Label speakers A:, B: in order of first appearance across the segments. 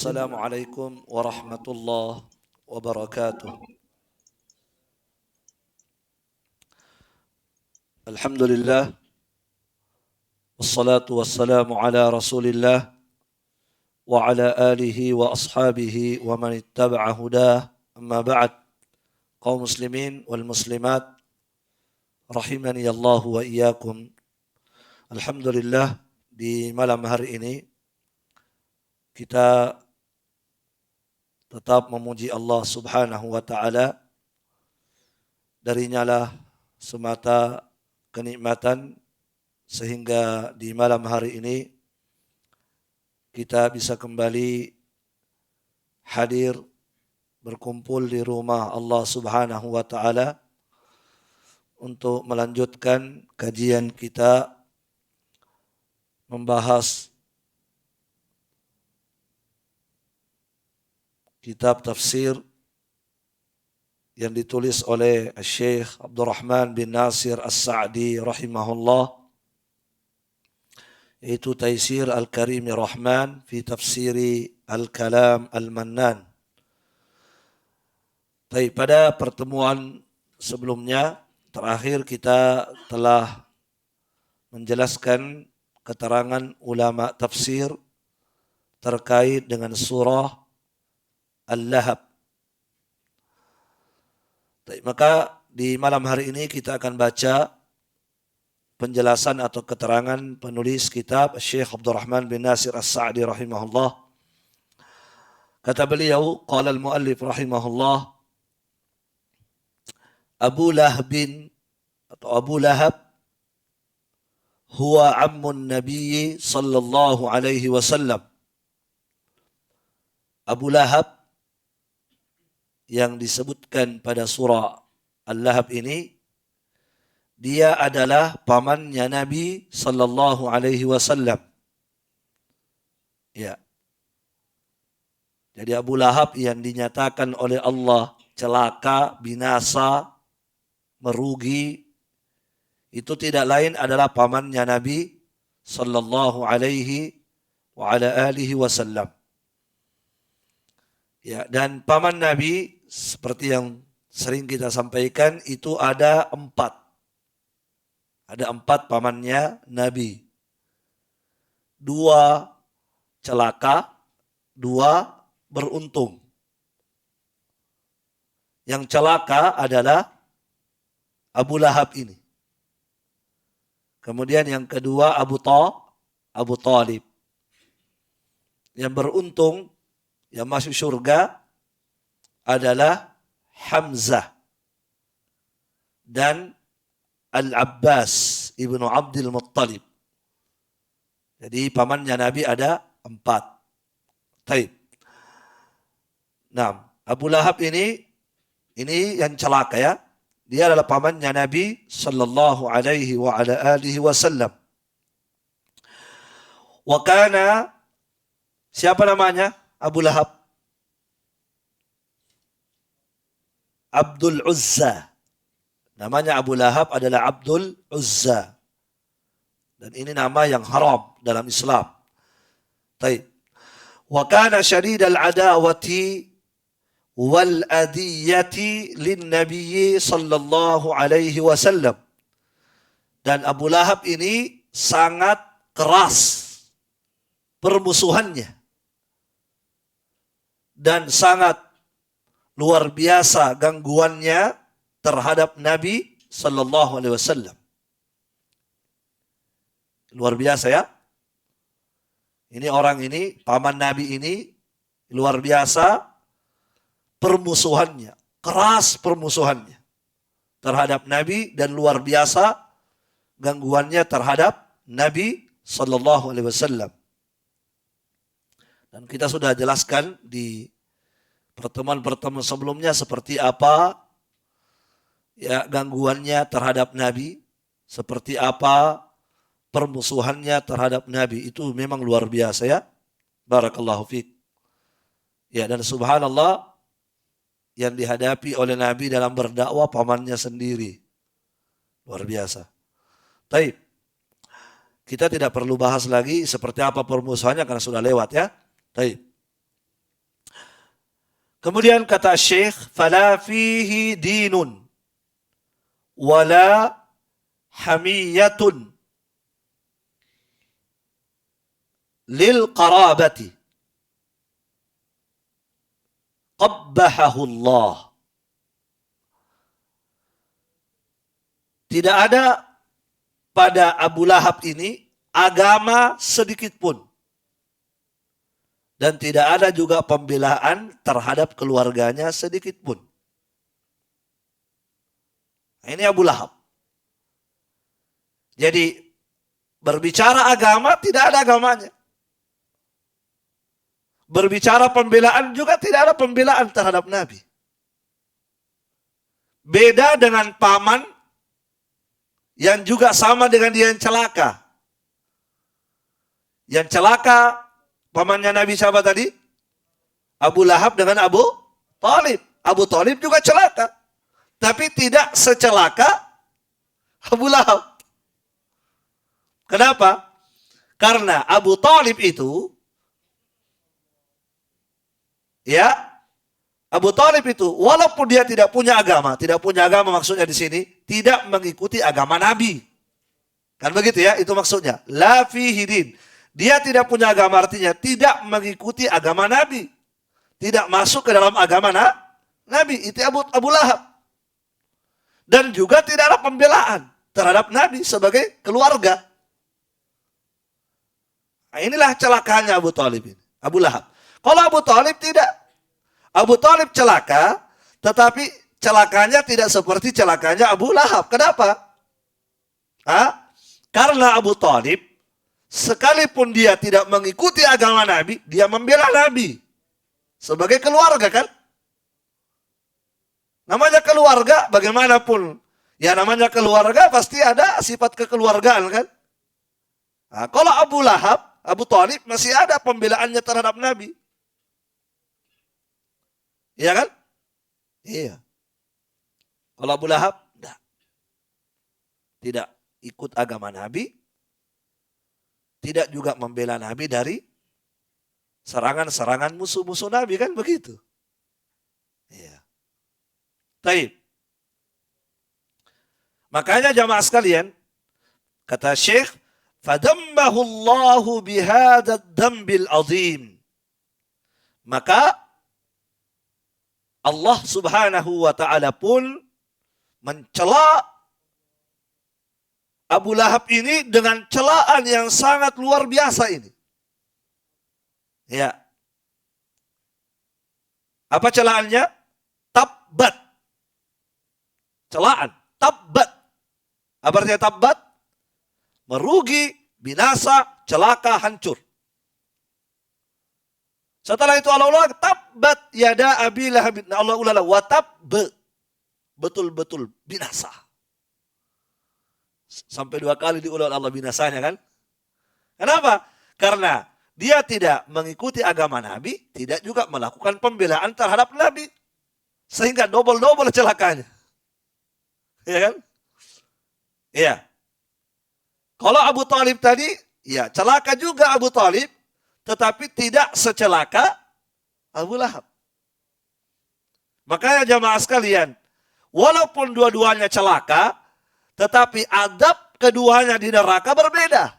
A: Assalamualaikum warahmatullahi wabarakatuh. Alhamdulillah wassalatu wassalamu ala Rasulillah wa ala alihi wa ashabihi wa man ittaba'a hudah. Amma ba'd. Kaum muslimin wal muslimat rahimani Allah wa iyyakum. Alhamdulillah, di malam hari ini kita tetap memuji Allah Subhanahu wa taala. Darinya lah semata kenikmatan sehingga di malam hari ini kita bisa kembali hadir berkumpul di rumah Allah Subhanahu wa taala untuk melanjutkan kajian kita membahas kitab tafsir yang ditulis oleh Syekh Abdurrahman bin Nasir As-Sa'di rahimahullah, yaitu Taisir Al-Karim Rahman fi Tafsiri Al-Kalam Al-Mannan. Pada pertemuan sebelumnya terakhir kita telah menjelaskan keterangan ulama tafsir terkait dengan surah Al-Lahab. Maka di malam hari ini kita akan baca penjelasan atau keterangan penulis kitab Syekh Abdurrahman bin Nasir As-Sa'di rahimahullah. Kata beliau, qala al-muallif rahimahullah, Abu Lahab atau Abu Lahab huwa ammun Nabi sallallahu alaihi wasallam. Abu Lahab yang disebutkan pada surah Al-Lahab ini, dia adalah pamannya Nabi sallallahu alaihi wasallam. Ya. Jadi Abu Lahab yang dinyatakan oleh Allah celaka, binasa, merugi, itu tidak lain adalah pamannya Nabi sallallahu alaihi wa ala alihi wasallam. Ya, dan paman Nabi seperti yang sering kita sampaikan itu ada 4. Ada 4 pamannya Nabi. 2 celaka, 2 beruntung. Yang celaka adalah Abu Lahab ini. Kemudian yang kedua Abu Talib. Yang beruntung, yang masuk surga adalah Hamzah dan Al-Abbas ibnu Abdul Muttalib. Jadi pamannya Nabi ada 4. Taib. Nah, Abu Lahab ini yang celaka ya. Dia adalah pamannya Nabi sallallahu alaihi wa ala alihi wasallam. Wa kana, siapa namanya? Abu Lahab. Abdul Uzza. Namanya Abu Lahab adalah Abdul Uzza. Dan ini nama yang haram dalam Islam. Taib. Wa kana syadidal adawati wal adiyati lin Nabi sallallahu alaihi wasallam. Dan Abu Lahab ini sangat keras permusuhannya. Dan sangat luar biasa gangguannya terhadap Nabi sallallahu alaihi wasallam. Luar biasa ya. Ini orang ini, paman Nabi ini luar biasa permusuhannya, keras permusuhannya terhadap Nabi dan luar biasa gangguannya terhadap Nabi sallallahu alaihi wasallam. Dan kita sudah jelaskan di pertemuan-pertemuan sebelumnya seperti apa ya gangguannya terhadap Nabi, seperti apa permusuhannya terhadap Nabi. Itu memang luar biasa ya. Barakallahu fiik. Ya, dan subhanallah yang dihadapi oleh Nabi dalam berdakwah pamannya sendiri. Luar biasa. Taib. Kita tidak perlu bahas lagi seperti apa permusuhannya karena sudah lewat ya. Taib. Kemudian kata Syekh, fala fihi dinun wala hamiyatun lil qarabati qabbahahu Allah. Tidak ada pada Abu Lahab ini agama sedikit pun. Dan tidak ada juga pembelaan terhadap keluarganya sedikit pun. Ini Abu Lahab. Jadi berbicara agama tidak ada agamanya. Berbicara pembelaan juga tidak ada pembelaan terhadap Nabi. Beda dengan paman yang juga sama dengan dia yang celaka. Yang celaka pamannya Nabi siapa tadi? Abu Lahab dengan Abu Talib. Abu Talib juga celaka. Tapi tidak secelaka Abu Lahab. Kenapa? Karena Abu Talib itu, Abu Talib itu walaupun dia tidak punya agama maksudnya di sini, tidak mengikuti agama Nabi. Kan begitu ya, itu maksudnya. La fihi din. Dia tidak punya agama artinya tidak mengikuti agama Nabi. Tidak masuk ke dalam agama Nabi. Itu Abu Lahab. Dan juga tidak ada pembelaan terhadap Nabi sebagai keluarga. Nah, inilah celakanya Abu Talib ini. Abu Lahab. Kalau Abu Talib tidak. Abu Talib celaka, tetapi celakanya tidak seperti celakanya Abu Lahab. Kenapa? Karena Abu Talib, sekalipun dia tidak mengikuti agama Nabi, dia membela Nabi. Sebagai keluarga kan? Namanya keluarga, bagaimanapun. Ya namanya keluarga pasti ada sifat kekeluargaan kan? Nah, kalau Abu Lahab, Abu Talib masih ada pembelaannya terhadap Nabi. Iya kan? Iya. Kalau Abu Lahab, tidak ikut agama Nabi, tidak juga membela Nabi dari serangan-serangan musuh-musuh Nabi kan begitu. Iya. Taib. Makanya jamaah sekalian, kata Syekh, fadammahu Allahu bihadzal dzambil azim. Maka Allah Subhanahu wa taala pun mencela Abu Lahab ini dengan celaan yang sangat luar biasa ini. Ya. Apa celaannya? Tabbat. Celaan. Tabbat. Apa artinya tabbat? Merugi, binasa, celaka, hancur. Setelah itu Allah tabbat yada Abi Lahab. Allah ulala wa tabba. Betul-betul binasa. Sampai 2 kali diulang Allah binasanya kan? Kenapa? Karena dia tidak mengikuti agama Nabi, tidak juga melakukan pembelaan terhadap Nabi. Sehingga double-double celakanya. Iya kan? Iya. Kalau Abu Talib tadi, ya celaka juga Abu Talib, tetapi tidak secelaka Abu Lahab. Makanya jamaah sekalian, walaupun dua-duanya celaka, tetapi adab keduanya di neraka berbeda.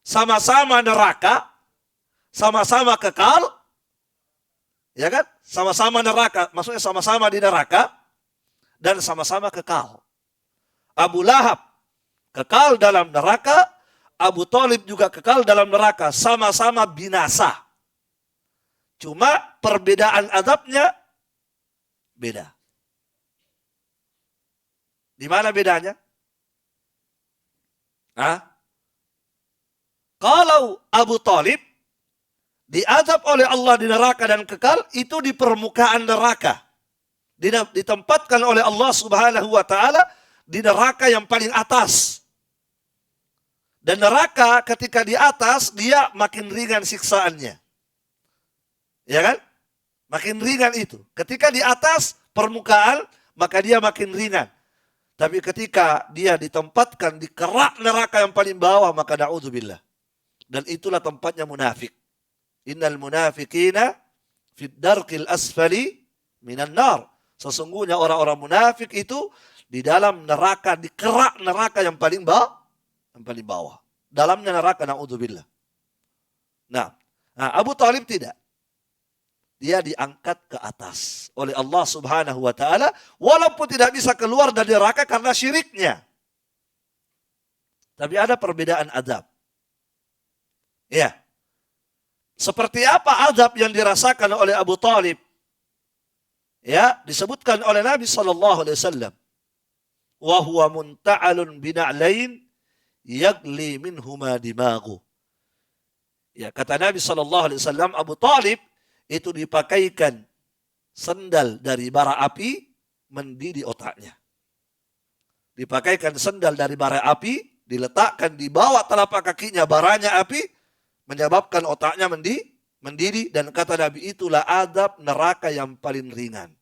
A: Sama-sama neraka, sama-sama kekal, ya kan? Sama-sama neraka, maksudnya sama-sama di neraka, dan sama-sama kekal. Abu Lahab kekal dalam neraka, Abu Talib juga kekal dalam neraka, sama-sama binasa. Cuma perbedaan adabnya beda. Di mana bedanya? Kalau Abu Talib diazab oleh Allah di neraka dan kekal, itu di permukaan neraka. Ditempatkan oleh Allah Subhanahu wa taala di neraka yang paling atas. Dan neraka ketika di atas, dia makin ringan siksaannya. Ya kan? Makin ringan itu. Ketika di atas permukaan, maka dia makin ringan. Tapi ketika dia ditempatkan di kerak neraka yang paling bawah, maka na'udzubillah. Dan itulah tempatnya munafik. Innal munafiqina Fid darqil asfali minan nar. Sesungguhnya orang-orang munafik itu di dalam neraka, di kerak neraka yang paling bawah. Dalamnya neraka, na'udzubillah. Nah, Abu Talib tidak. Dia diangkat ke atas oleh Allah Subhanahu wa taala walaupun tidak bisa keluar dari neraka karena syiriknya. Tapi ada perbedaan azab. Ya. Seperti apa azab yang dirasakan oleh Abu Talib? Ya, disebutkan oleh Nabi sallallahu alaihi wasallam. Wa huwa munta'alun bina'lain yagli minhuma dimaghu. Ya, kata Nabi sallallahu alaihi wasallam, Abu Talib itu dipakaikan sendal dari bara api mendidih otaknya. Dipakaikan sendal dari bara api, diletakkan di bawah telapak kakinya baranya api, menyebabkan otaknya mendidih, dan kata Nabi itulah azab neraka yang paling ringan.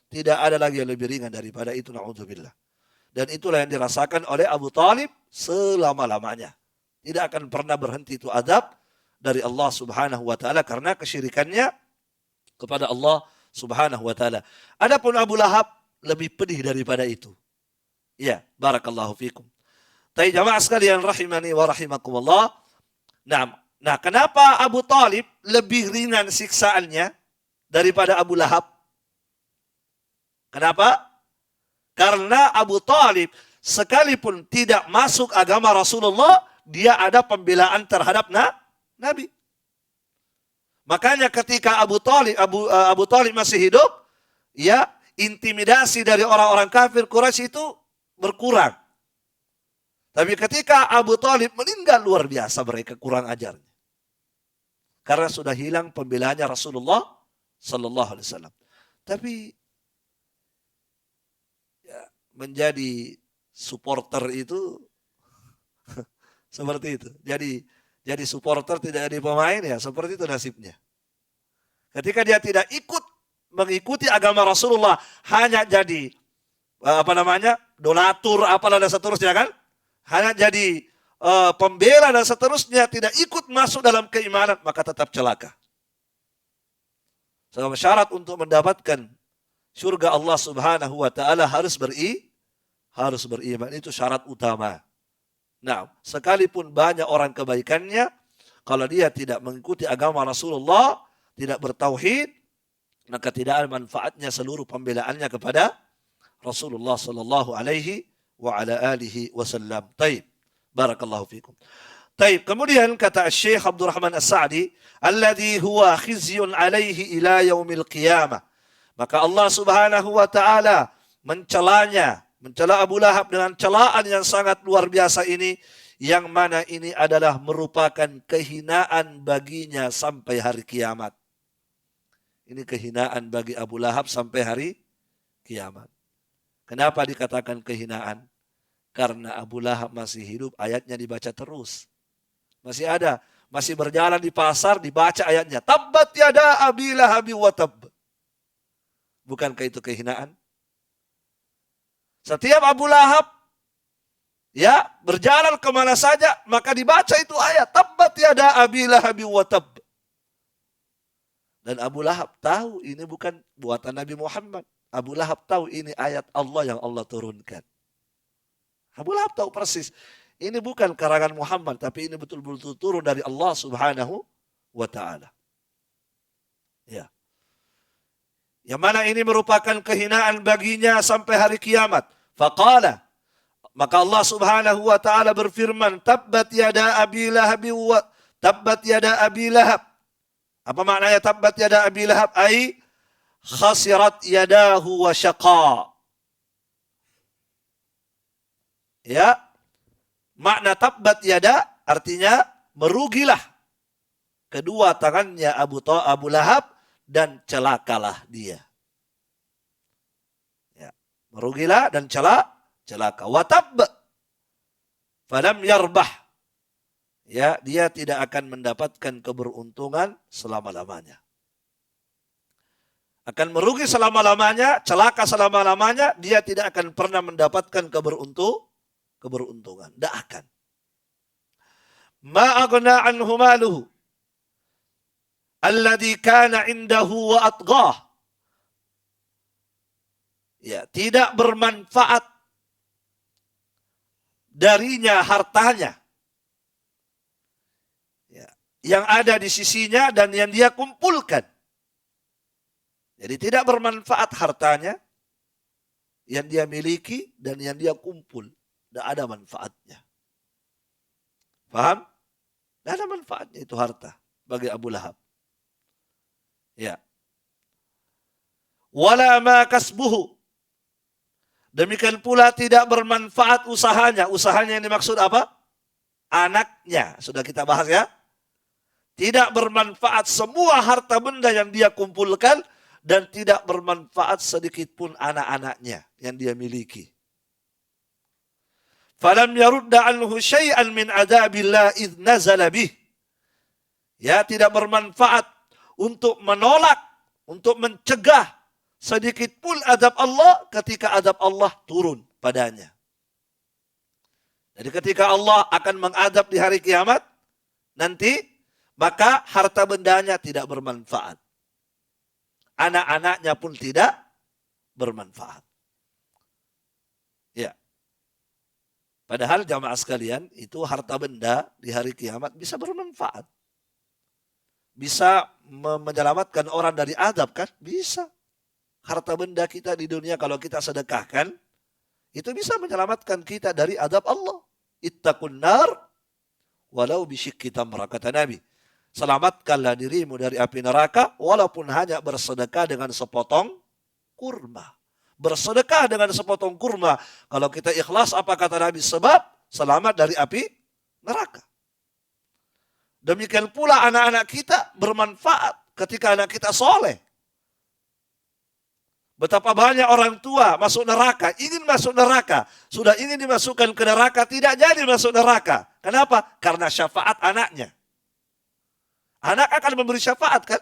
A: Tidak ada lagi yang lebih ringan daripada itu, na'udzubillah. Dan itulah yang dirasakan oleh Abu Talib selama-lamanya. Tidak akan pernah berhenti itu azab dari Allah Subhanahu wa taala karena kesyirikannya kepada Allah Subhanahu wa taala. Adapun Abu Lahab lebih pedih daripada itu. Ya, barakallahu fikum. Tapi jamaah sekalian rahimani wa rahimakumullah. Nah, kenapa Abu Talib lebih ringan siksaannya daripada Abu Lahab? Kenapa? Karena Abu Talib sekalipun tidak masuk agama Rasulullah, dia ada pembelaan terhadap Nabi. Makanya ketika Abu Talib masih hidup, ya, intimidasi dari orang-orang kafir Quraisy itu berkurang. Tapi ketika Abu Talib meninggal, luar biasa mereka kurang ajarnya. Karena sudah hilang pembelaannya Rasulullah sallallahu alaihi wasallam. Tapi ya, menjadi supporter itu seperti itu. Jadi supporter tidak jadi pemain, ya seperti itu nasibnya. Ketika dia tidak mengikuti agama Rasulullah, hanya jadi donatur apalah dan seterusnya kan, hanya jadi pembela dan seterusnya, tidak ikut masuk dalam keimanan, maka tetap celaka. Sebab syarat untuk mendapatkan surga Allah Subhanahu wa taala harus beriman, itu syarat utama. Nah, sekalipun banyak orang kebaikannya, kalau dia tidak mengikuti agama Rasulullah, tidak bertauhid, maka tidak ada manfaatnya seluruh pembelaannya kepada Rasulullah sallallahu alaihi wa ala alihi wasallam. Taib. Barakallahu fikum. Taib. Kemudian kata Syekh Abdul Rahman As-Sa'di, alladhi huwa khizyun alaihi ila yaumil qiyamah. Maka Allah Subhanahu wa taala mencela Abu Lahab dengan celaan yang sangat luar biasa ini, yang mana ini adalah merupakan kehinaan baginya sampai hari kiamat. Ini kehinaan bagi Abu Lahab sampai hari kiamat. Kenapa dikatakan kehinaan? Karena Abu Lahab masih hidup, ayatnya dibaca terus. Masih ada, masih berjalan di pasar, dibaca ayatnya. Tabbat yada Abi Lahab wa tabb. Bukankah itu kehinaan? Setiap Abu Lahab ya berjalan kemana saja, maka dibaca itu ayat. Tabbat yada Abi Lahab wa tabb. Dan Abu Lahab tahu ini bukan buatan Nabi Muhammad. Abu Lahab tahu ini ayat Allah yang Allah turunkan. Abu Lahab tahu persis. Ini bukan karangan Muhammad, tapi ini betul-betul turun dari Allah Subhanahu wa ta'ala. Ya. Yang mana ini merupakan kehinaan baginya sampai hari kiamat. Faqala, maka Allah Subhanahu wa ta'ala berfirman, tabbat yada Abi Lahab wa tabbat yada Abi Lahab. Apa maknanya tabbat yada Abi Lahab? Ai khasirat yadahu wa syaqa. Ya, makna tabbat yada artinya merugilah kedua tangannya Abu Lahab dan celakalah dia. Ya, merugilah dan celaka. Wa tabb falam yarbah. Ya, dia tidak akan mendapatkan keberuntungan selama-lamanya. Akan merugi selama-lamanya, celaka selama-lamanya, dia tidak akan pernah mendapatkan keberuntungan. Tidak akan. Ma aghna anhu maluhu. alladzi kana indahu wa atghah. Ya, tidak bermanfaat darinya hartanya. Ya, yang ada di sisinya dan yang dia kumpulkan. Jadi tidak bermanfaat hartanya yang dia miliki dan yang dia kumpul. Tidak ada manfaatnya. Paham? Tidak ada manfaatnya itu harta bagi Abu Lahab. Ya. Wala ma kasbuhu. Demikian pula tidak bermanfaat usahanya. Usahanya yang dimaksud apa? Anaknya. Sudah kita bahas ya. Tidak bermanfaat semua harta benda yang dia kumpulkan dan tidak bermanfaat sedikit pun anak-anaknya yang dia miliki. Falam yarudda anhu syai'an min adabillah idh nazala bih. Ya, tidak bermanfaat untuk menolak, untuk mencegah sedikit pun adab Allah ketika adab Allah turun padanya. Jadi ketika Allah akan mengadab di hari kiamat nanti, maka harta bendanya tidak bermanfaat. Anak-anaknya pun tidak bermanfaat. Ya. Padahal jamaah sekalian, itu harta benda di hari kiamat bisa bermanfaat. Bisa menyelamatkan orang dari adab kan? Bisa. Harta benda kita di dunia kalau kita sedekahkan, itu bisa menyelamatkan kita dari adab Allah. Ittaqun nar walau bisyikki tamrah, kata Nabi. Selamatkanlah dirimu dari api neraka walaupun hanya bersedekah dengan sepotong kurma. Bersedekah dengan sepotong kurma. Kalau kita ikhlas, apa kata Nabi? Sebab selamat dari api neraka. Demikian pula anak-anak kita bermanfaat ketika anak kita soleh. Betapa banyak orang tua masuk neraka, ingin masuk neraka. Sudah ingin dimasukkan ke neraka, tidak jadi masuk neraka. Kenapa? Karena syafaat anaknya. Anak akan memberi syafaat kan?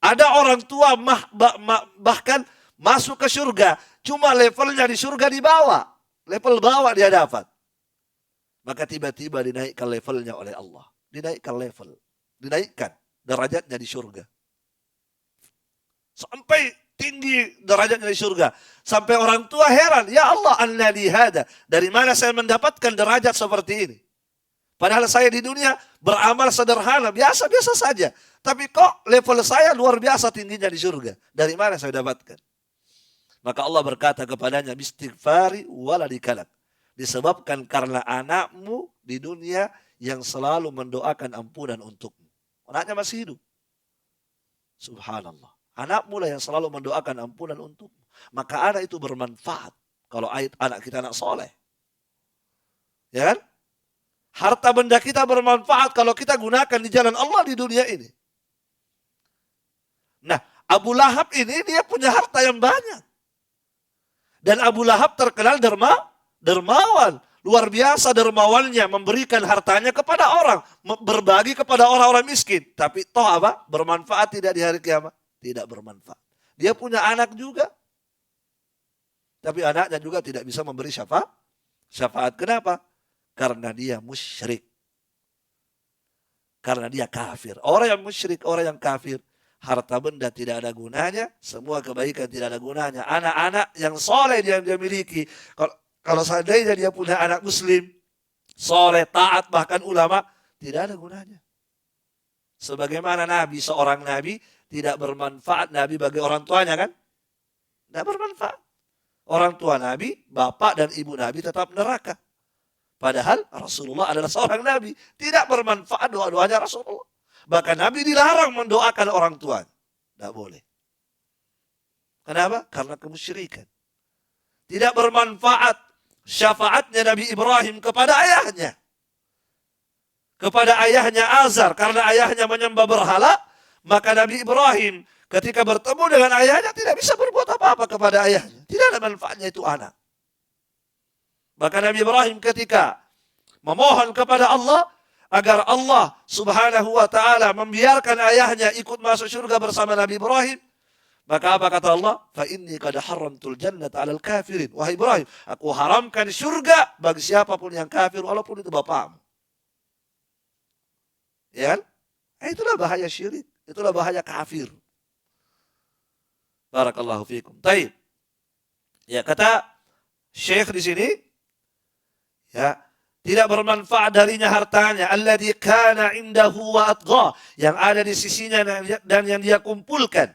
A: Ada orang tua bahkan masuk ke surga, cuma levelnya di surga di bawah. Level bawah dia dapat. Maka tiba-tiba dinaikkan levelnya oleh Allah. Dinaikkan level. Dinaikkan derajatnya di surga. Sampai tinggi derajatnya di surga. Sampai orang tua heran, ya Allah, anna li hada. Dari mana saya mendapatkan derajat seperti ini? Padahal saya di dunia beramal sederhana, biasa-biasa saja. Tapi kok level saya luar biasa tingginya di surga. Dari mana saya dapatkan? Maka Allah berkata kepadanya, bistighfari waladikalak. Disebabkan karena anakmu di dunia yang selalu mendoakan ampunan untukmu. Anaknya masih hidup. Subhanallah. Anakmu lah yang selalu mendoakan ampunan untukmu. Maka anak itu bermanfaat. Kalau anak kita anak soleh. Ya kan? Harta benda kita bermanfaat kalau kita gunakan di jalan Allah di dunia ini. Nah, Abu Lahab ini dia punya harta yang banyak. Dan Abu Lahab terkenal dermawan. Luar biasa dermawannya memberikan hartanya kepada orang. Berbagi kepada orang-orang miskin. Tapi toh apa? Bermanfaat tidak di hari kiamat? Tidak bermanfaat. Dia punya anak juga. Tapi anaknya juga tidak bisa memberi syafaat. Kenapa? Karena dia musyrik. Karena dia kafir. Orang yang musyrik, orang yang kafir, harta benda tidak ada gunanya, semua kebaikan tidak ada gunanya. Anak-anak yang soleh dia miliki. Kalau seandainya dia punya anak muslim, soleh, taat, bahkan ulama, tidak ada gunanya. Sebagaimana Nabi, seorang Nabi, tidak bermanfaat Nabi bagi orang tuanya kan? Tidak bermanfaat. Orang tua Nabi, bapak dan ibu Nabi tetap neraka. Padahal Rasulullah adalah seorang Nabi. Tidak bermanfaat doa-doanya Rasulullah. Bahkan Nabi dilarang mendoakan orang tua. Tidak boleh. Kenapa? Karena kemusyrikan. Tidak bermanfaat syafaatnya Nabi Ibrahim kepada ayahnya. Kepada ayahnya Azar. Karena ayahnya menyembah berhala. Maka Nabi Ibrahim ketika bertemu dengan ayahnya tidak bisa berbuat apa-apa kepada ayahnya. Tidak ada manfaatnya itu anak. Maka Nabi Ibrahim ketika memohon kepada Allah agar Allah subhanahu wa ta'ala membiarkan ayahnya ikut masuk surga bersama Nabi Ibrahim. Maka apa kata Allah? Fa inni qad haramtul jannata 'alal kafirin. Wahai Ibrahim, aku haramkan surga bagi siapapun yang kafir walaupun itu bapakmu. Ya kan? Itulah bahaya syirik. Itulah bahaya kafir. Barakallahu fikum. Taib. Ya, kata Syekh di sini, ya, tidak bermanfaat darinya hartanya, alladzi kana indahu wa atgha, yang ada di sisinya dan yang dia kumpulkan.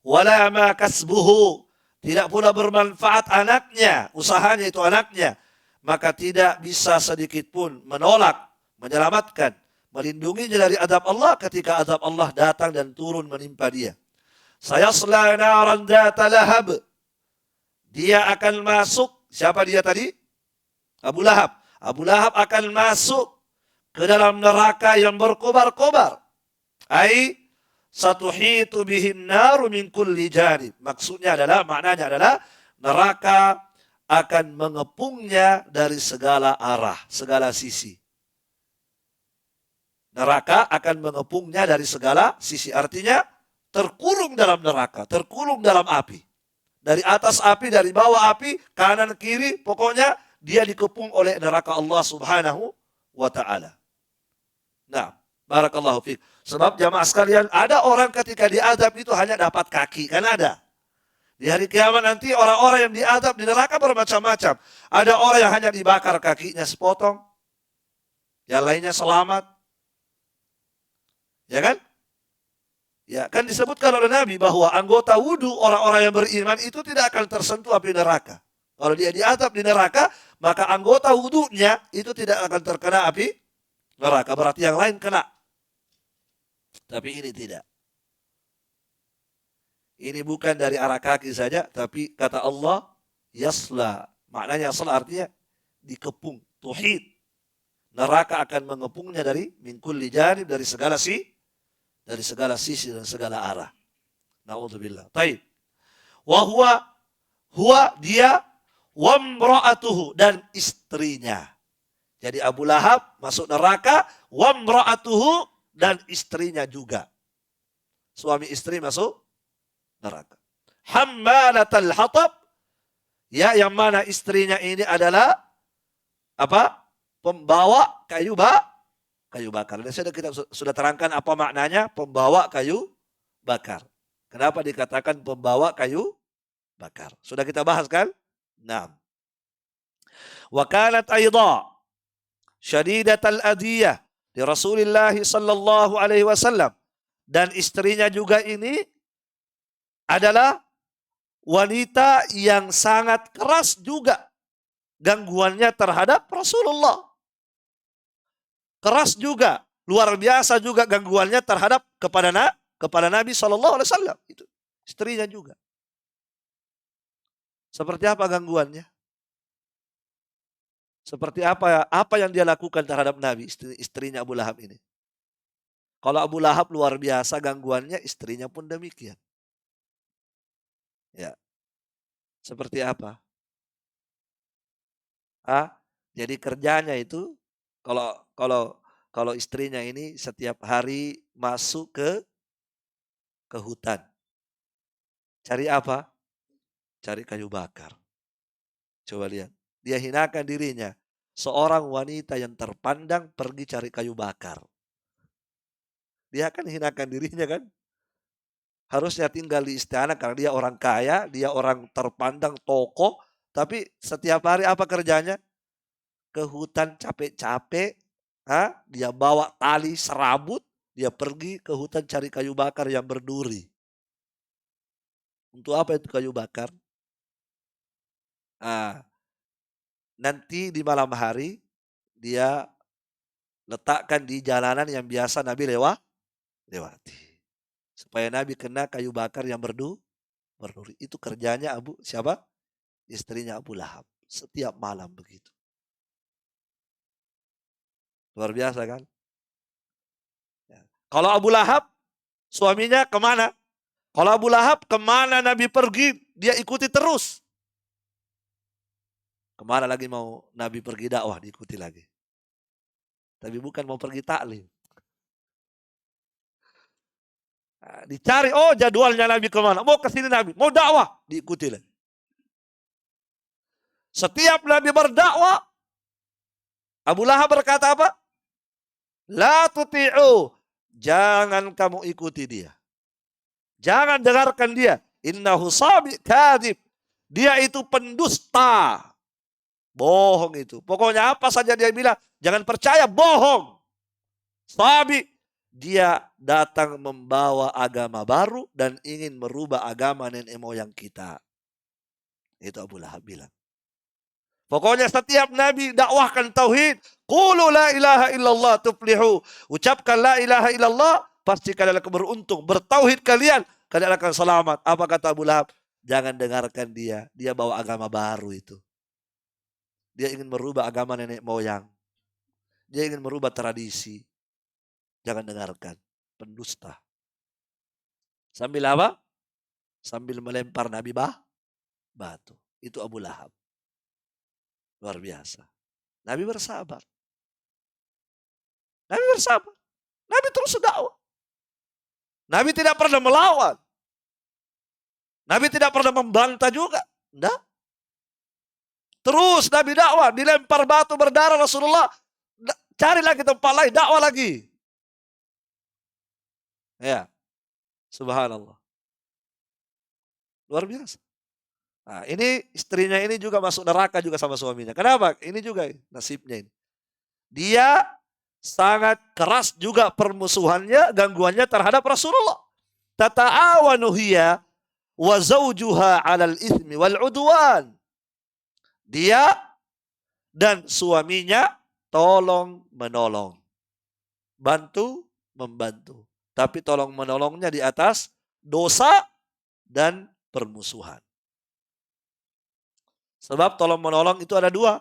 A: Wala ma kasbuhu, tidak pula bermanfaat anaknya, usahanya itu anaknya, maka tidak bisa sedikit pun menolak, menyelamatkan, melindunginya dari azab Allah ketika azab Allah datang dan turun menimpa dia. Sayasla naran dzata lahab, dia akan masuk, siapa dia tadi? Abu Lahab. Abu Lahab akan masuk ke dalam neraka yang berkobar-kobar. Ai satuhitu bihin naru min kulli janib. Maksudnya adalah, maknanya adalah neraka akan mengepungnya dari segala arah, segala sisi. Neraka akan mengepungnya dari segala sisi. Artinya terkurung dalam neraka, terkurung dalam api. Dari atas api, dari bawah api, kanan kiri, pokoknya dia dikepung oleh neraka Allah Subhanahu wa ta'ala. Nah, barakallahu fiik. Sebab jamaah sekalian, ada orang ketika diazab itu hanya dapat kaki, kan ada. Di hari kiamat nanti orang-orang yang diazab di neraka bermacam-macam. Ada orang yang hanya dibakar kakinya sepotong, yang lainnya selamat. Ya kan? Ya, kan disebutkan oleh Nabi bahwa anggota wudu orang-orang yang beriman itu tidak akan tersentuh api neraka. Kalau dia diazab di neraka, maka anggota wudunya itu tidak akan terkena api neraka. Berarti yang lain kena. Tapi ini tidak. Ini bukan dari arah kaki saja, tapi kata Allah, yasla. Maknanya yasla artinya dikepung, tuhid. Neraka akan mengepungnya dari min kulli janib, dari segala sisi dan segala arah. Na'udzubillah. Taib. Wa huwa dia, wa imra'atuhu, dan istrinya. Jadi Abu Lahab masuk neraka, wa imra'atuhu, dan istrinya juga. Suami istri masuk neraka. Hammalatal hatab, ya, yang mana istrinya ini adalah apa? Pembawa kayu bakar. Dan kita sudah terangkan apa maknanya pembawa kayu bakar. Kenapa dikatakan pembawa kayu bakar? Sudah kita bahas kan? Nah. Wa kanat aidha syadidatal adiyah di Rasulullah sallallahu alaihi wasallam, dan istrinya juga ini adalah wanita yang sangat keras juga gangguannya terhadap Rasulullah. Keras juga, luar biasa juga gangguannya terhadap kepada Nabi sallallahu alaihi wasallam. Itu istrinya juga. Seperti apa gangguannya? Seperti apa yang dia lakukan terhadap Nabi, istrinya Abu Lahab ini? Kalau Abu Lahab luar biasa gangguannya, istrinya pun demikian. Ya. Seperti apa? Jadi kerjanya itu kalau istrinya ini setiap hari masuk ke hutan. Cari apa? Cari kayu bakar. Coba lihat. Dia hinakan dirinya. Seorang wanita yang terpandang pergi cari kayu bakar. Dia akan hinakan dirinya kan? Harusnya tinggal di istana karena dia orang kaya, dia orang terpandang tokoh. Tapi setiap hari apa kerjanya? Ke hutan capek-capek. Dia bawa tali serabut. Dia pergi ke hutan cari kayu bakar yang berduri. Untuk apa itu kayu bakar? Nanti di malam hari dia letakkan di jalanan yang biasa Nabi lewati. Supaya Nabi kena kayu bakar yang berduri. Itu kerjanya siapa? Istrinya Abu Lahab. Setiap malam begitu. Luar biasa kan? Ya. Kalau Abu Lahab, suaminya kemana? Kalau Abu Lahab kemana Nabi pergi, dia ikuti terus. Kemana lagi mau Nabi pergi dakwah, diikuti lagi. Tapi bukan mau pergi taklim. Dicari, jadwalnya Nabi kemana? Mau ke sini Nabi, mau dakwah, diikuti lagi. Setiap Nabi berdakwah, Abu Lahab berkata apa? La tuti'u, Jangan kamu ikuti dia. Jangan dengarkan dia. Innahu sabi kadhib. Dia itu pendusta. Bohong itu. Pokoknya apa saja dia bilang, jangan percaya, bohong. Sabi, dia datang membawa agama baru dan ingin merubah agama nenek moyang kita. Itu Abu Lahab bilang. Pokoknya setiap nabi dakwahkan tauhid. Qulu la ilaha illallah tuflihu. Ucapkan la ilaha illallah, pasti kalian akan beruntung. Bertauhid kalian akan selamat. Apa kata Abu Lahab? Jangan dengarkan dia. Dia bawa agama baru itu. Dia ingin merubah agama nenek moyang. Dia ingin merubah tradisi. Jangan dengarkan. Pendusta. Sambil apa? Sambil melempar Nabi batu. Itu Abu Lahab. Luar biasa. Nabi bersabar. Nabi bersabar. Nabi terus dakwah. Nabi tidak pernah melawan. Nabi tidak pernah membantah juga. Enggak. Terus Nabi dakwah. Dilempar batu berdarah Rasulullah. Cari lagi tempat lain. Dakwah lagi. Ya. Subhanallah. Luar biasa. Nah, ini istrinya ini juga masuk neraka juga sama suaminya. Kenapa? Ini juga nasibnya ini. Dia sangat keras juga permusuhannya, gangguannya terhadap Rasulullah. Tata'awanu hiya wa zawjuha 'alal itsmi wal 'udwan. Dia dan suaminya tolong menolong. Bantu membantu. Tapi tolong menolongnya di atas dosa dan permusuhan. Sebab tolong menolong itu ada dua.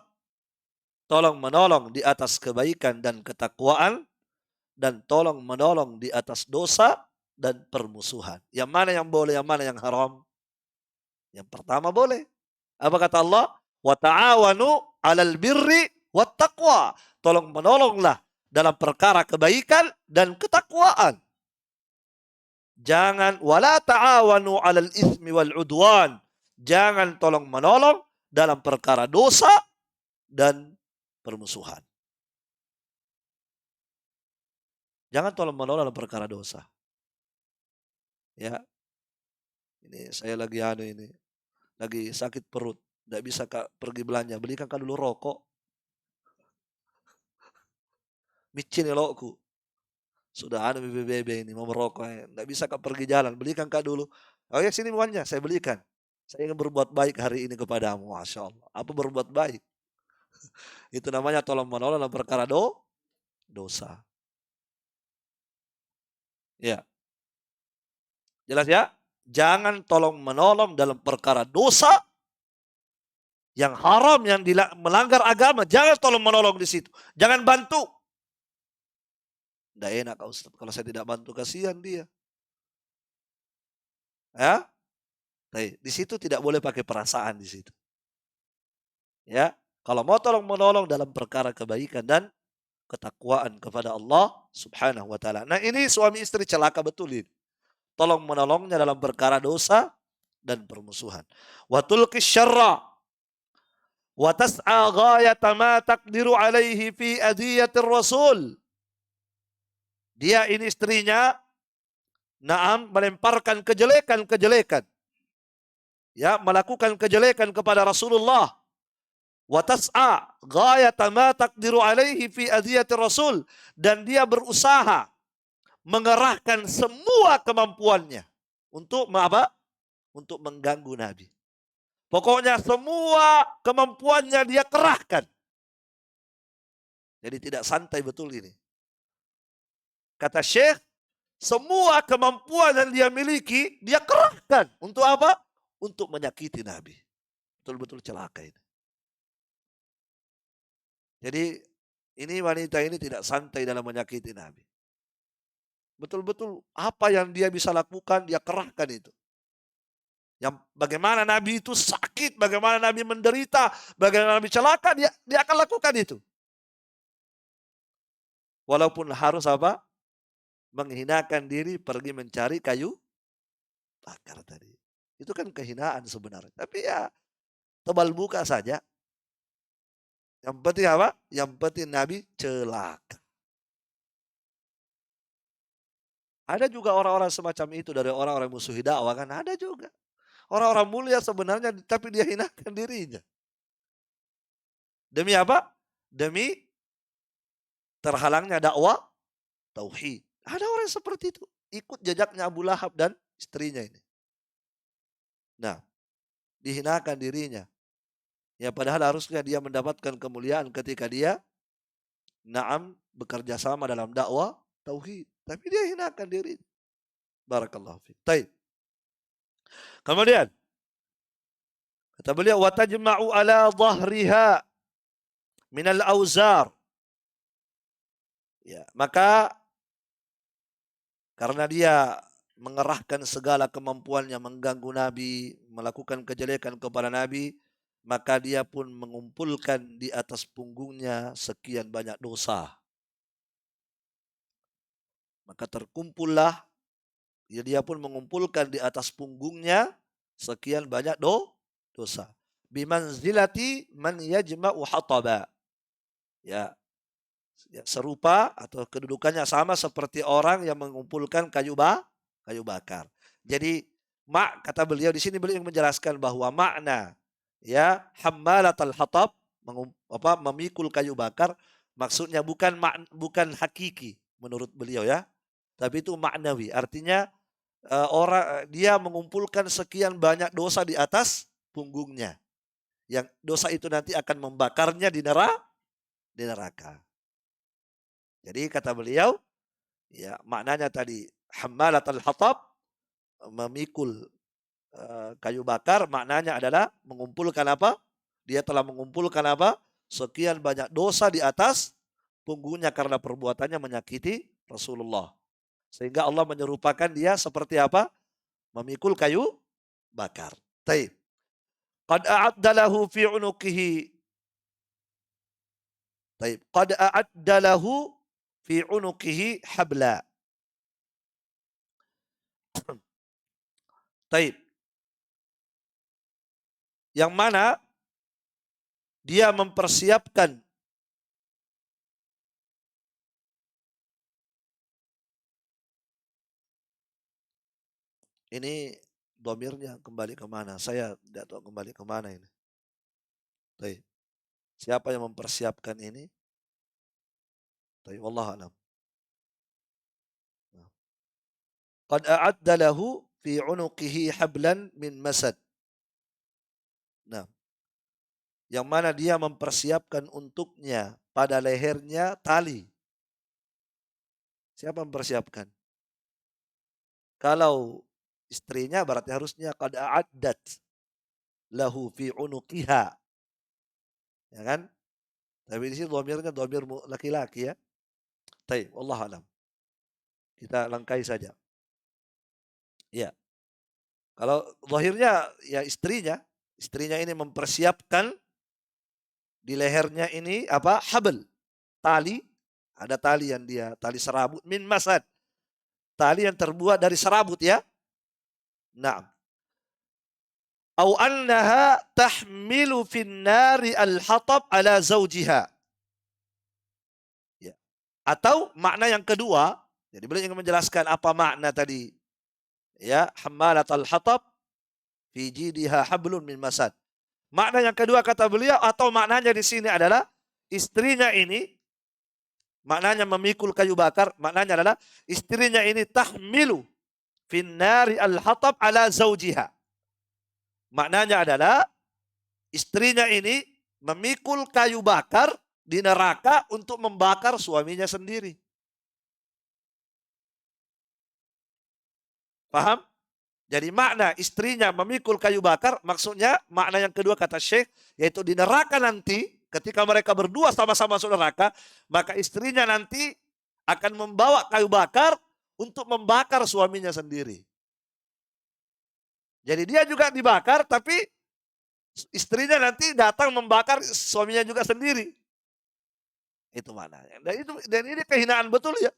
A: Tolong menolong di atas kebaikan dan ketakwaan. Dan tolong menolong di atas dosa dan permusuhan. Yang mana yang boleh, yang mana yang haram? Yang pertama boleh. Apa kata Allah? Wa ta'awanu 'alal birri wat taqwa. Tolong menolonglah dalam perkara kebaikan dan ketakwaan. Jangan wala ta'awanu 'alal itsmi wal 'udwan. Jangan tolong menolong dalam perkara dosa dan permusuhan. Jangan tolong menolong dalam perkara dosa. Ya. Ini saya lagi lagi sakit perut, tidak bisa Kak pergi belanja. Belikan Kak dulu rokok. Micin elokku. Sudah ada BBB ini mau merokok, tidak bisa Kak pergi jalan. Belikan Kak dulu. Oh ya sini uangnya, saya belikan. Saya ingin berbuat baik hari ini kepadamu. Masya Allah. Apa berbuat baik? Itu namanya tolong menolong dalam perkara dosa. Ya. Jelas ya? Jangan tolong menolong dalam perkara dosa yang haram, yang melanggar agama. Jangan tolong menolong di situ. Jangan bantu. Tidak enak Ustaz kalau saya tidak bantu, kasihan dia. Ya? Di situ tidak boleh pakai perasaan di situ. Ya, kalau mau tolong menolong dalam perkara kebaikan dan ketakwaan kepada Allah Subhanahu wa taala. Nah, ini suami istri celaka betul ini. Tolong menolongnya dalam perkara dosa dan permusuhan. Wa tulqis syarra wa tas'a ghayata ma taqdiru alaihi fi adiyatir rasul. Dia ini istrinya melemparkan kejelekan-kejelekan. Ya, melakukan kejelekan kepada Rasulullah. Wa tas'a ghayata ma taqdiru alaihi fi adiyatir rasul, dan dia berusaha mengerahkan semua kemampuannya untuk apa? Untuk mengganggu Nabi. Pokoknya semua kemampuannya dia kerahkan. Jadi tidak santai betul ini. Kata Syekh, semua kemampuan yang dia miliki, dia kerahkan. Untuk apa? Untuk menyakiti Nabi. Betul-betul celaka ini. Jadi ini wanita ini tidak santai dalam menyakiti Nabi. Betul-betul apa yang dia bisa lakukan, dia kerahkan itu. Yang bagaimana Nabi itu sakit, bagaimana Nabi menderita, bagaimana Nabi celaka, dia akan lakukan itu. Walaupun harus apa? Menghinakan diri, pergi mencari kayu bakar tadi. Itu kan kehinaan sebenarnya. Tapi ya tebal muka saja. Yang penting apa? Yang penting Nabi celaka. Ada juga orang-orang semacam itu dari orang-orang musuh dakwah kan, ada juga. Orang-orang mulia sebenarnya tapi dia hinakan dirinya. Demi apa? Demi terhalangnya dakwah tauhid. Ada orang seperti itu. Ikut jejaknya Abu Lahab dan istrinya ini. Nah, dihinakan dirinya. Ya padahal harusnya dia mendapatkan kemuliaan ketika dia bekerja sama dalam dakwah tauhid. Tapi dia hinakan diri. Barakallahu fiik. Baik. Kemudian kata beliau wa tajma'u ala dhahriha minal auzar. Ya, maka karena dia mengerahkan segala kemampuannya mengganggu Nabi, melakukan kejelekan kepada Nabi, maka dia pun mengumpulkan di atas punggungnya sekian banyak dosa. Maka terkumpullah, ya dia pun mengumpulkan di atas punggungnya sekian banyak dosa. Bimanzilati man yajma'u hataba. Ya, serupa atau kedudukannya sama seperti orang yang mengumpulkan kayu bakar. Jadi kata beliau di sini beliau menjelaskan bahwa makna ya hammalatal hatab memikul kayu bakar maksudnya bukan hakiki menurut beliau ya, tapi itu maknawi. Artinya dia mengumpulkan sekian banyak dosa di atas punggungnya. Yang dosa itu nanti akan membakarnya di neraka. Jadi kata beliau, ya maknanya tadi hammalatul hatab memikul kayu bakar, maknanya adalah mengumpulkan apa? Dia telah mengumpulkan apa? Sekian banyak dosa di atas punggungnya karena perbuatannya menyakiti Rasulullah. Sehingga Allah menyerupakan dia seperti apa? Memikul kayu bakar. Taib. Qad a'adda lahu fi unuqihi. Taib. Qad a'adda lahu fi unuqihi habla. Taib. Yang mana dia mempersiapkan ini domirnya kembali kemana? Saya tidak tahu kembali kemana ini. Taib. Siapa yang mempersiapkan ini? Taib. Wallahu a'lam. Qad a'adda lahu fi unuqihi hablan min masad. Nah, yang mana dia mempersiapkan untuknya pada lehernya tali. Siapa mempersiapkan? Kalau istrinya berarti harusnya qad a'addat lahu fi unuqiha. Ya kan? Tapi di sini dhamirnya dhamir laki-laki ya. Taib, wallahu a'lam. Kita langkai saja. Ya. Kalau zahirnya ya istrinya ini mempersiapkan di lehernya ini apa? Habl, tali, ada tali yang tali serabut min masad. Tali yang terbuat dari serabut ya. Naam. Au annaha tahmilu fin nari al-hatab ala zawjiha. Ya. Atau makna yang kedua, jadi beliau ingin menjelaskan apa makna tadi. Ya, hammalat al-hatab fi jidiha hablun min masad. Makna yang kedua kata beliau atau maknanya di sini adalah istrinya ini maknanya memikul kayu bakar, maknanya adalah istrinya ini tahmilu fin nari al-hatab ala zawjiha. Maknanya adalah istrinya ini memikul kayu bakar di neraka untuk membakar suaminya sendiri. Paham? Jadi makna istrinya memikul kayu bakar, maksudnya makna yang kedua kata Syekh, yaitu di neraka nanti, ketika mereka berdua sama-sama masuk neraka, maka istrinya nanti akan membawa kayu bakar untuk membakar suaminya sendiri. Jadi dia juga dibakar, tapi istrinya nanti datang membakar suaminya juga sendiri. Itu maknanya. Dan ini kehinaan betul ya.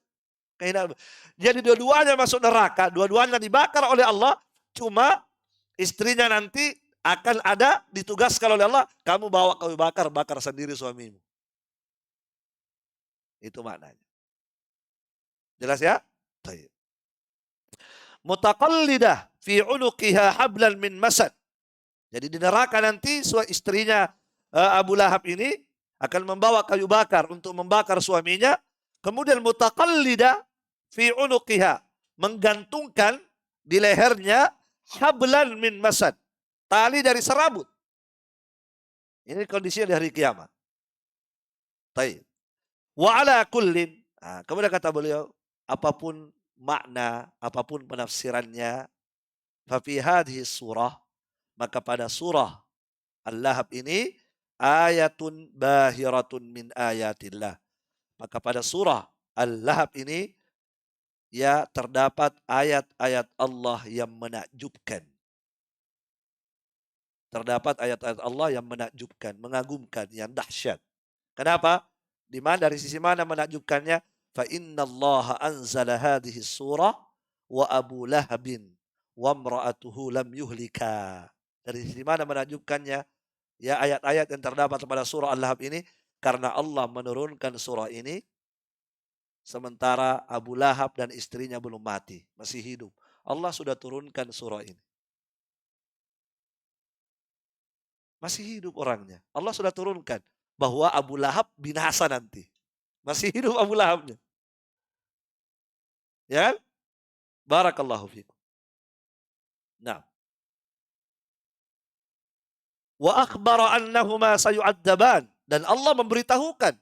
A: Kehinaan. Jadi dua-duanya masuk neraka, dua-duanya dibakar oleh Allah, cuma istrinya nanti akan ada ditugaskan oleh Allah, kamu bawa kayu bakar sendiri suamimu. Itu maknanya. Jelas ya? Baik. mutaqallidah fi unuqiha hablan min masad. Jadi di neraka nanti istrinya Abu Lahab ini akan membawa kayu bakar untuk membakar suaminya. Kemudian mutaqallidah fi unuqiha, menggantungkan di lehernya hablan min masad, tali dari serabut. Ini kondisinya di hari kiamat. Baik. Wa ala kullin. Nah, kemudian kata beliau, apapun makna, apapun penafsirannya, fa fi hadhihi surah, maka pada surah Al-Lahab ini ayatun bahiratun min ayatillah. Maka pada surah Al-Lahab ini ya terdapat ayat-ayat Allah yang menakjubkan. Terdapat ayat-ayat Allah yang menakjubkan, mengagumkan, yang dahsyat. Kenapa? Dari sisi mana menakjubkannya? Fa innallaha anzala hadhihi surah wa Abu Lahabin wa imra'atuhu lam yuhlika. Dari sisi mana menakjubkannya? Ya, ayat-ayat yang terdapat pada surah Al-Lahab ini karena Allah menurunkan surah ini sementara Abu Lahab dan istrinya belum mati, masih hidup. Allah sudah turunkan surah ini. Masih hidup orangnya. Allah sudah turunkan bahwa Abu Lahab binasa nanti. Masih hidup Abu Lahabnya. Ya? Barakallahu fikum. Nah. Wa akhbara annahuma sayu'adzaban. Dan Allah memberitahukan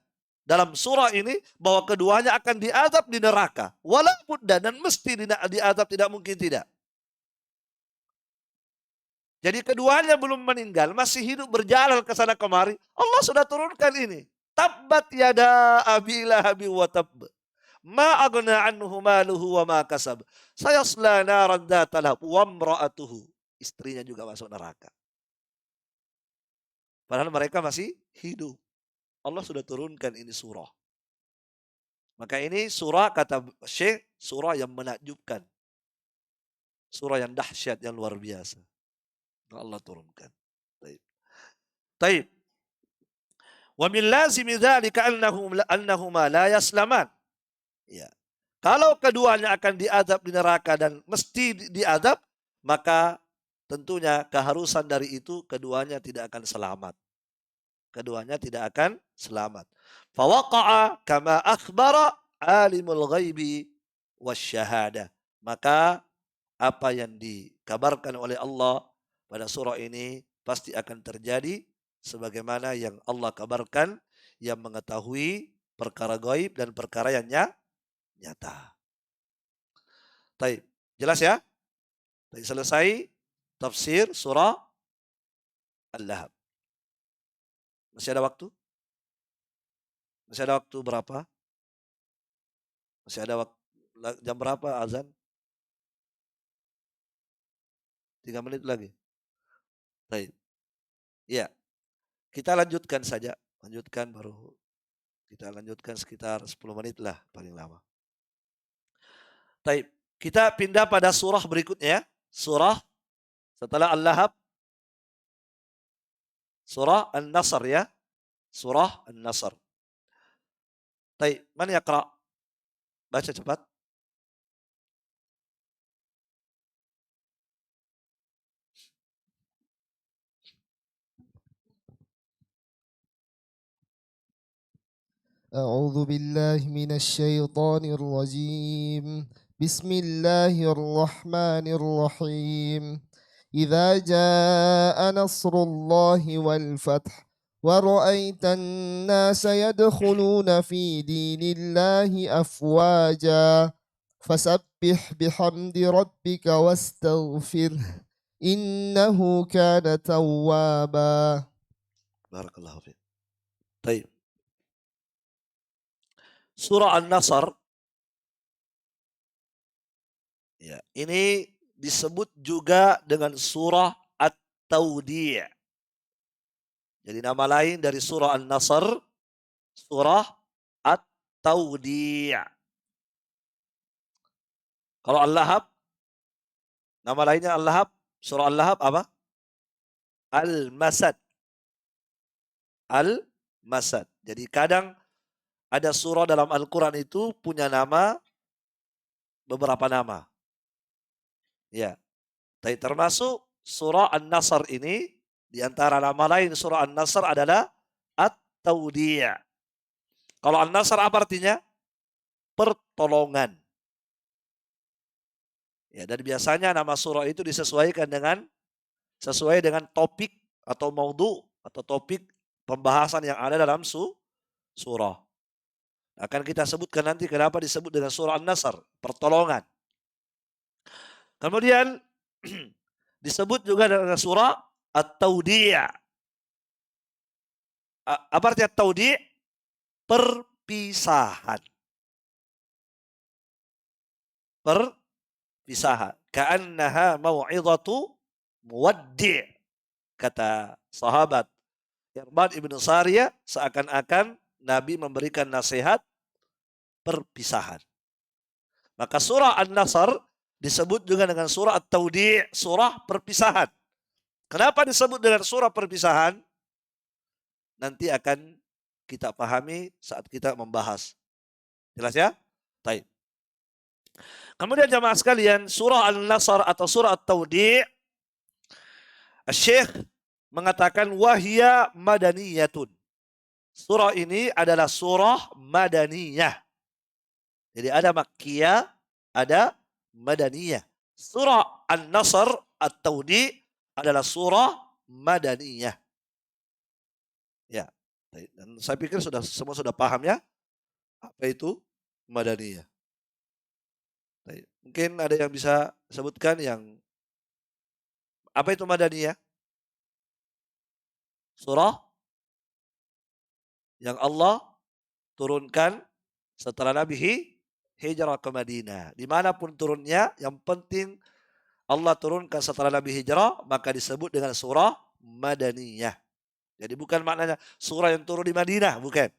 A: dalam surah ini bahwa keduanya akan diazab di neraka. Wala budda, dan mesti diazab, tidak mungkin tidak. Jadi keduanya belum meninggal, masih hidup berjalan ke sana kemari. Allah sudah turunkan ini. Tabbat yada abi lahabi wa tabb. Ma aghna anhu maluhu wa ma kasab. Sayasla naran dzata lahab wa imra'atuhu. Istrinya juga masuk neraka. Padahal mereka masih hidup. Allah sudah turunkan ini surah. Maka ini surah, kata Syekh, surah yang menakjubkan. Surah yang dahsyat, yang luar biasa. Allah turunkan. Taib. Wa min lazimi dzalika annahuma la yaslaman. Ya. Kalau keduanya akan diazab di neraka dan mesti diazab, maka tentunya keharusan dari itu keduanya tidak akan selamat. Keduanya tidak akan selamat. Fawaqa'a kama akhbara alimul ghaibi wasyahada. Maka apa yang dikabarkan oleh Allah pada surah ini pasti akan terjadi sebagaimana yang Allah kabarkan, yang mengetahui perkara gaib dan perkara yang nyata. Baik, jelas ya? Baik, selesai tafsir surah Al-Lahab. Masih ada waktu? Masih ada waktu berapa? Masih ada waktu, jam berapa azan? 3 menit lagi. Baik. Ya. Kita lanjutkan saja. Lanjutkan baru. Kita lanjutkan sekitar 10 menit lah paling lama. Baik. Kita pindah pada surah berikutnya. Surah setelah Al-Lahab. Surah An-Nasr ya. Surah An-Nasr. Baik. Man yaqra? Baca cepat.
B: أعوذ بالله من الشيطان الرجيم بسم الله الرحمن الرحيم إذا جاء نصر الله والفتح ورأيت الناس يدخلون في دين الله أفواجا فسبح بحمد ربك واستغفره إنه كان توابا.
A: بارك الله فيك. طيب. Surah An-Nasr, ya, ini disebut juga dengan surah At-Tawdi'. Jadi nama lain dari surah An-Nasr, surah At-Tawdi'. Kalau Al-Lahab, nama lainnya Al-Lahab, surah Al-Lahab apa? Al-Masad. Al-Masad. Jadi kadang ada surah dalam Al-Quran itu punya nama, beberapa nama. Ya, tapi termasuk surah An-Nasr ini di antara nama lain surah An-Nasr adalah At-Tawdi'. Kalau An-Nasr apa artinya? Pertolongan. Ya, dan biasanya nama surah itu disesuaikan dengan sesuai dengan topik atau maudhu atau topik pembahasan yang ada dalam surah. Akan kita sebutkan nanti kenapa disebut dengan surah An-Nasr, pertolongan. Kemudian disebut juga dengan surah At-Tawdi'. Apa artinya At-Tawdi'? Perpisahan. Perpisahan. Ka'annaha mau'izatu muwaddi'. Kata sahabat Irbad ibn Sariyah, seakan-akan Nabi memberikan nasihat perpisahan. Maka surah An-Nasr disebut juga dengan surah At-Tawdi', surah perpisahan. Kenapa disebut dengan surah perpisahan? Nanti akan kita pahami saat kita membahas. Jelas ya? Baik. Kemudian jamaah sekalian, surah An-Nasr atau surah At-Tawdi', Syekh mengatakan wahya madaniyatun. Surah ini adalah surah madaniyah. Jadi ada makkiyah, ada madaniyah. Surah An-Nasr At-Tawdi' adalah surah madaniyah. Ya. Dan saya pikir semua sudah paham ya apa itu madaniyah. Mungkin ada yang bisa sebutkan yang apa itu madaniyah? Surah yang Allah turunkan setelah Nabi hijrah ke Madinah. Dimanapun turunnya, yang penting Allah turunkan setelah Nabi hijrah, maka disebut dengan surah Madaniyah. Jadi bukan maknanya surah yang turun di Madinah, bukan.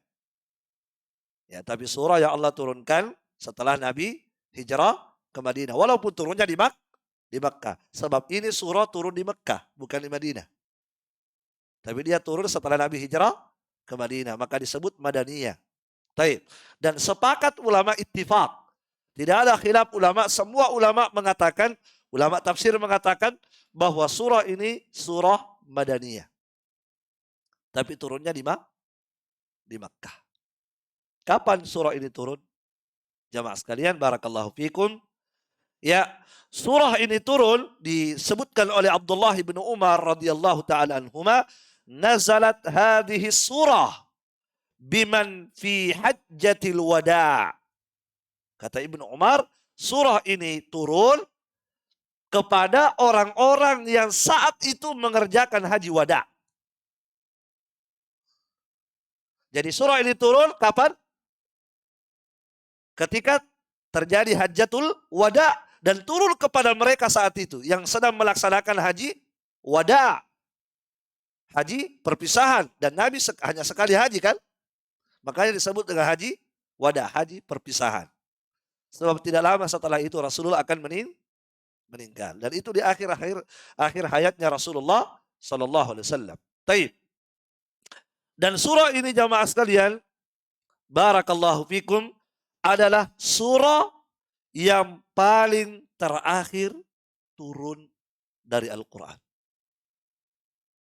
A: Ya, tapi surah yang Allah turunkan setelah Nabi hijrah ke Madinah. Walaupun turunnya di Makkah. Sebab ini surah turun di Makkah, bukan di Madinah. Tapi dia turun setelah Nabi hijrah ke Madinah, maka disebut Madaniyah. Taib. Dan sepakat ulama ittifaq. Tidak ada khilaf ulama, semua ulama mengatakan, ulama tafsir mengatakan bahwa surah ini surah Madaniyah. Tapi turunnya di Makkah. Kapan surah ini turun? Jamaah sekalian, barakallahu fikum. Ya, surah ini turun disebutkan oleh Abdullah bin Umar radhiyallahu taala anhuma, nazalat hadhihi surah biman fi hajjatil wada'. Kata Ibnu Umar, surah ini turun kepada orang-orang yang saat itu mengerjakan haji wada'. Jadi surah ini turun kapan? Ketika terjadi hajjatul wada' dan turun kepada mereka saat itu yang sedang melaksanakan haji wada'. Haji perpisahan. Dan Nabi hanya sekali haji kan? Makanya disebut dengan haji wada', haji perpisahan. Sebab tidak lama setelah itu Rasulullah akan meninggal. Dan itu di akhir hayatnya Rasulullah sallallahu alaihi wasallam. Taib. Dan surah ini jamaah sekalian, barakallahu fikum, adalah surah yang paling terakhir turun dari Al-Quran.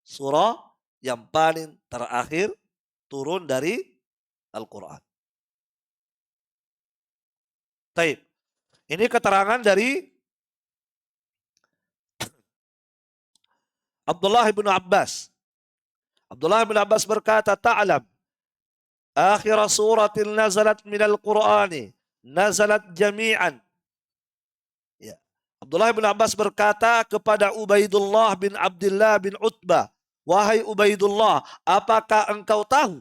A: Surah yang paling terakhir turun dari Al-Quran. Taib. Ini keterangan dari Abdullah bin Abbas. Abdullah bin Abbas berkata, ta'lam akhir suratin nazalat minal Qur'ani nazalat jami'an. Ya. Abdullah bin Abbas berkata kepada Ubaidullah bin Abdullah bin Utbah, wahai Ubaidullah, apakah engkau tahu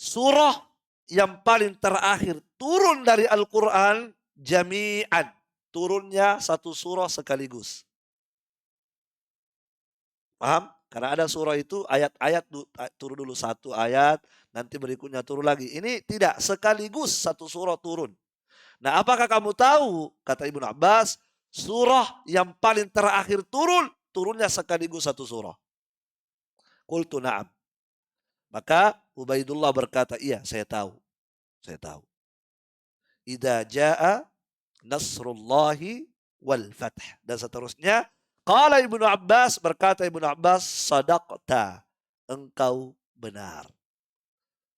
A: surah yang paling terakhir turun dari Al-Quran jami'an. Turunnya satu surah sekaligus. Paham? Karena ada surah itu ayat-ayat turun dulu satu ayat, nanti berikutnya turun lagi. Ini tidak sekaligus satu surah turun. Nah, apakah kamu tahu, kata Ibnu Abbas, surah yang paling terakhir turunnya sekaligus satu surah. Qultu na'am. Maka Ubaidullah berkata, iya saya tahu. Saya tahu. Idza jaa nasrullahi wal fath. Dan seterusnya. Qala Ibnu Abbas, berkata Ibnu Abbas, sadaqta, engkau benar.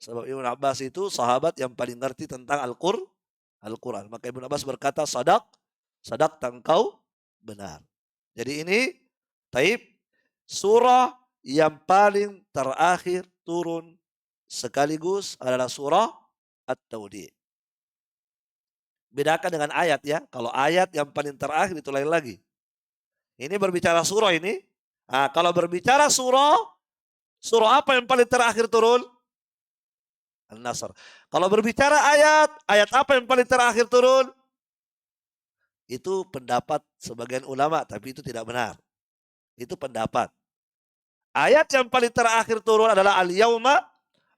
A: Sebab Ibnu Abbas itu sahabat yang paling ngerti tentang Al-Quran. Maka Ibnu Abbas berkata, sadaqta, engkau benar. Jadi ini, taib, surah yang paling terakhir turun sekaligus adalah surah At-Tawdi'. Bedakan dengan ayat ya. Kalau ayat yang paling terakhir itu lain lagi. Ini berbicara surah ini. Nah, kalau berbicara surah apa yang paling terakhir turun? An-Nasr. Kalau berbicara ayat apa yang paling terakhir turun? Itu pendapat sebagian ulama, tapi itu tidak benar. Itu pendapat. Ayat yang paling terakhir turun adalah al-yauma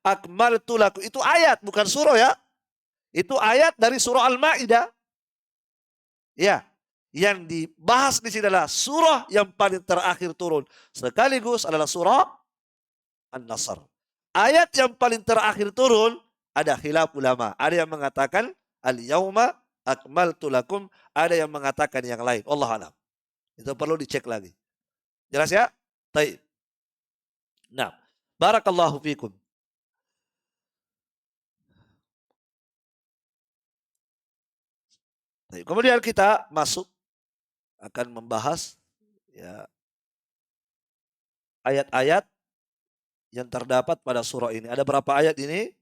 A: akmaltu lakum. Itu ayat, bukan surah ya. Itu ayat dari surah Al-Maidah. Ya. Yang dibahas di sini adalah surah yang paling terakhir turun. Sekaligus adalah surah An-Nasr. Ayat yang paling terakhir turun ada khilaf ulama. Ada yang mengatakan al-yauma akmaltu lakum. Ada yang mengatakan yang lain. Wallahu a'lam. Itu perlu dicek lagi. Jelas ya? Baik. Nah, barakallahu fikum. Baik. Kemudian kita masuk akan membahas ya ayat-ayat yang terdapat pada surah ini. Ada berapa ayat ini?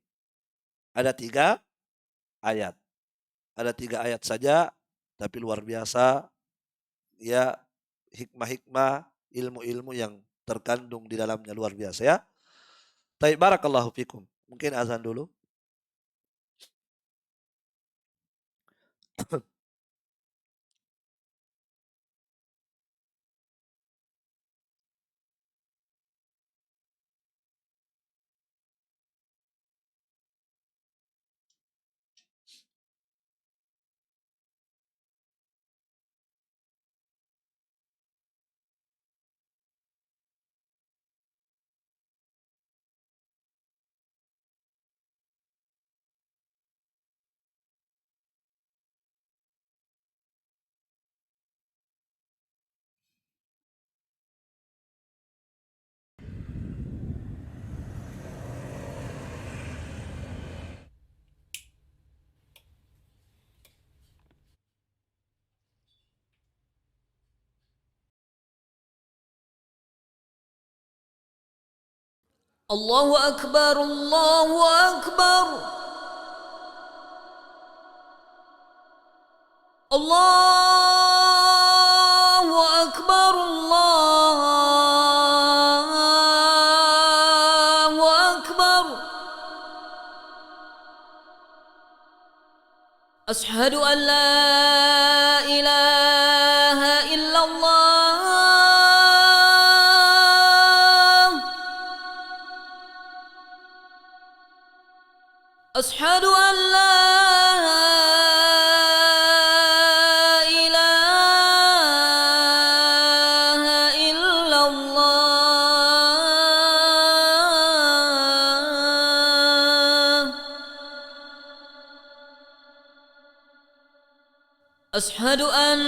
A: Ada 3 ayat. Ada 3 ayat saja, tapi luar biasa. Ya, hikmah-hikmah, ilmu-ilmu yang terkandung di dalamnya luar biasa ya. Baik, barakallahu fikum. Mungkin azan dulu.
C: الله أكبر الله أكبر الله أكبر الله أكبر أشهد أن لا إله إلا الله أشهد أن لا إله إلا الله أشهد أن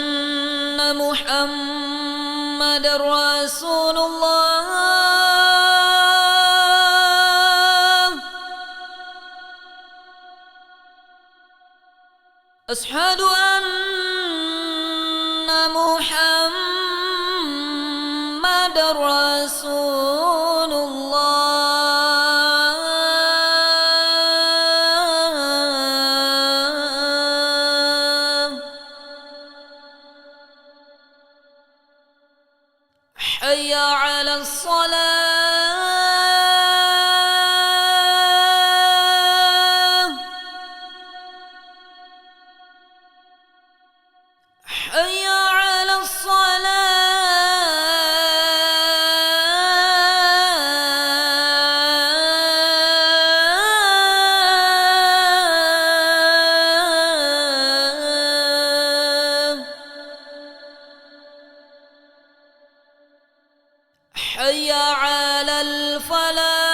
C: محمد رسول الله أشهد أن محمد رسول الله حي على الصلاة حي على الصلاة حي على الفلاح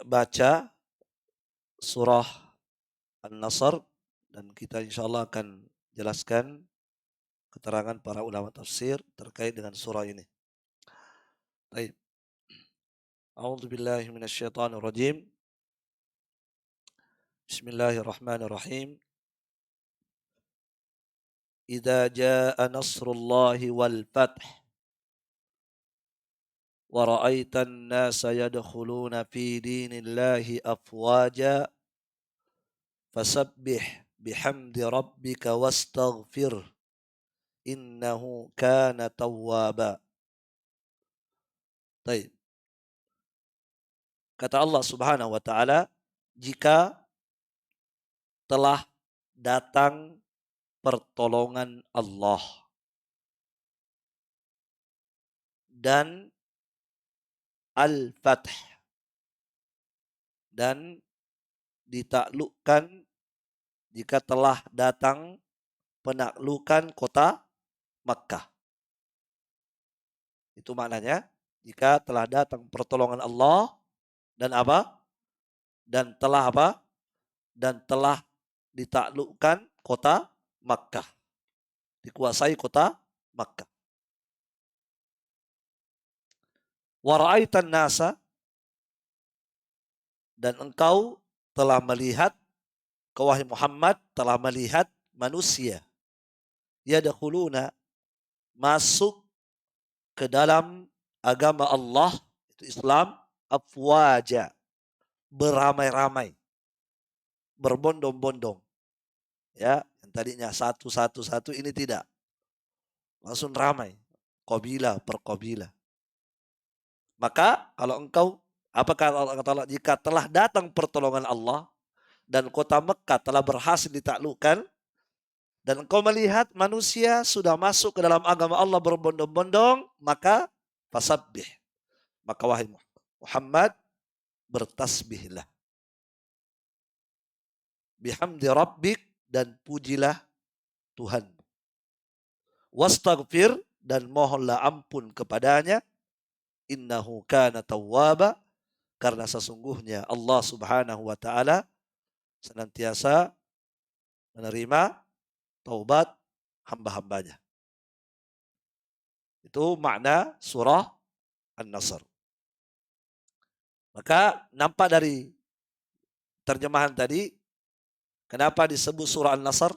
A: baca surah An-Nasr dan kita insyaallah akan jelaskan keterangan para ulama tafsir terkait dengan surah ini. Baik. A'udzu billahi minasyaitonir rajim. Bismillahirrahmanirrahim. Idza jaa nasrullahi wal fath wa ra'aitan nasa yadkhuluna fi dinillahi afwaja fasabbih bihamdi rabbika wastaghfir innahu kana tawwaba. Baik. Kata Allah Subhanahu wa taala, jika telah datang pertolongan Allah dan al-fath dan ditaklukkan, jika telah datang penaklukan kota Makkah. Itu maknanya, jika telah datang pertolongan Allah dan apa? Dan telah apa? Dan telah ditaklukkan kota Makkah. Dikuasai kota Makkah. Wa ra'aitan nasa, dan engkau telah melihat, wahai Muhammad telah melihat manusia yadkhuluna, masuk ke dalam agama Allah, itu Islam, afwaja, beramai-ramai, berbondong-bondong. Ya, yang tadinya satu ini tidak. Langsung ramai, qabilah per qabilah. Maka kalau engkau, apakah Allah kata Allah, jika telah datang pertolongan Allah dan kota Mekah telah berhasil ditaklukkan dan engkau melihat manusia sudah masuk ke dalam agama Allah berbondong-bondong, maka fasabbih, maka wahai Muhammad bertasbihlah, bihamdi rabbik, dan pujilah Tuhan, wastaghfir, dan mohonlah ampun kepadanya, innahu kana tawwaba, karena sesungguhnya Allah Subhanahu wa taala senantiasa menerima taubat hamba-hambanya. Itu makna surah An-Nasr. Maka nampak dari terjemahan tadi, kenapa disebut surah An-Nasr?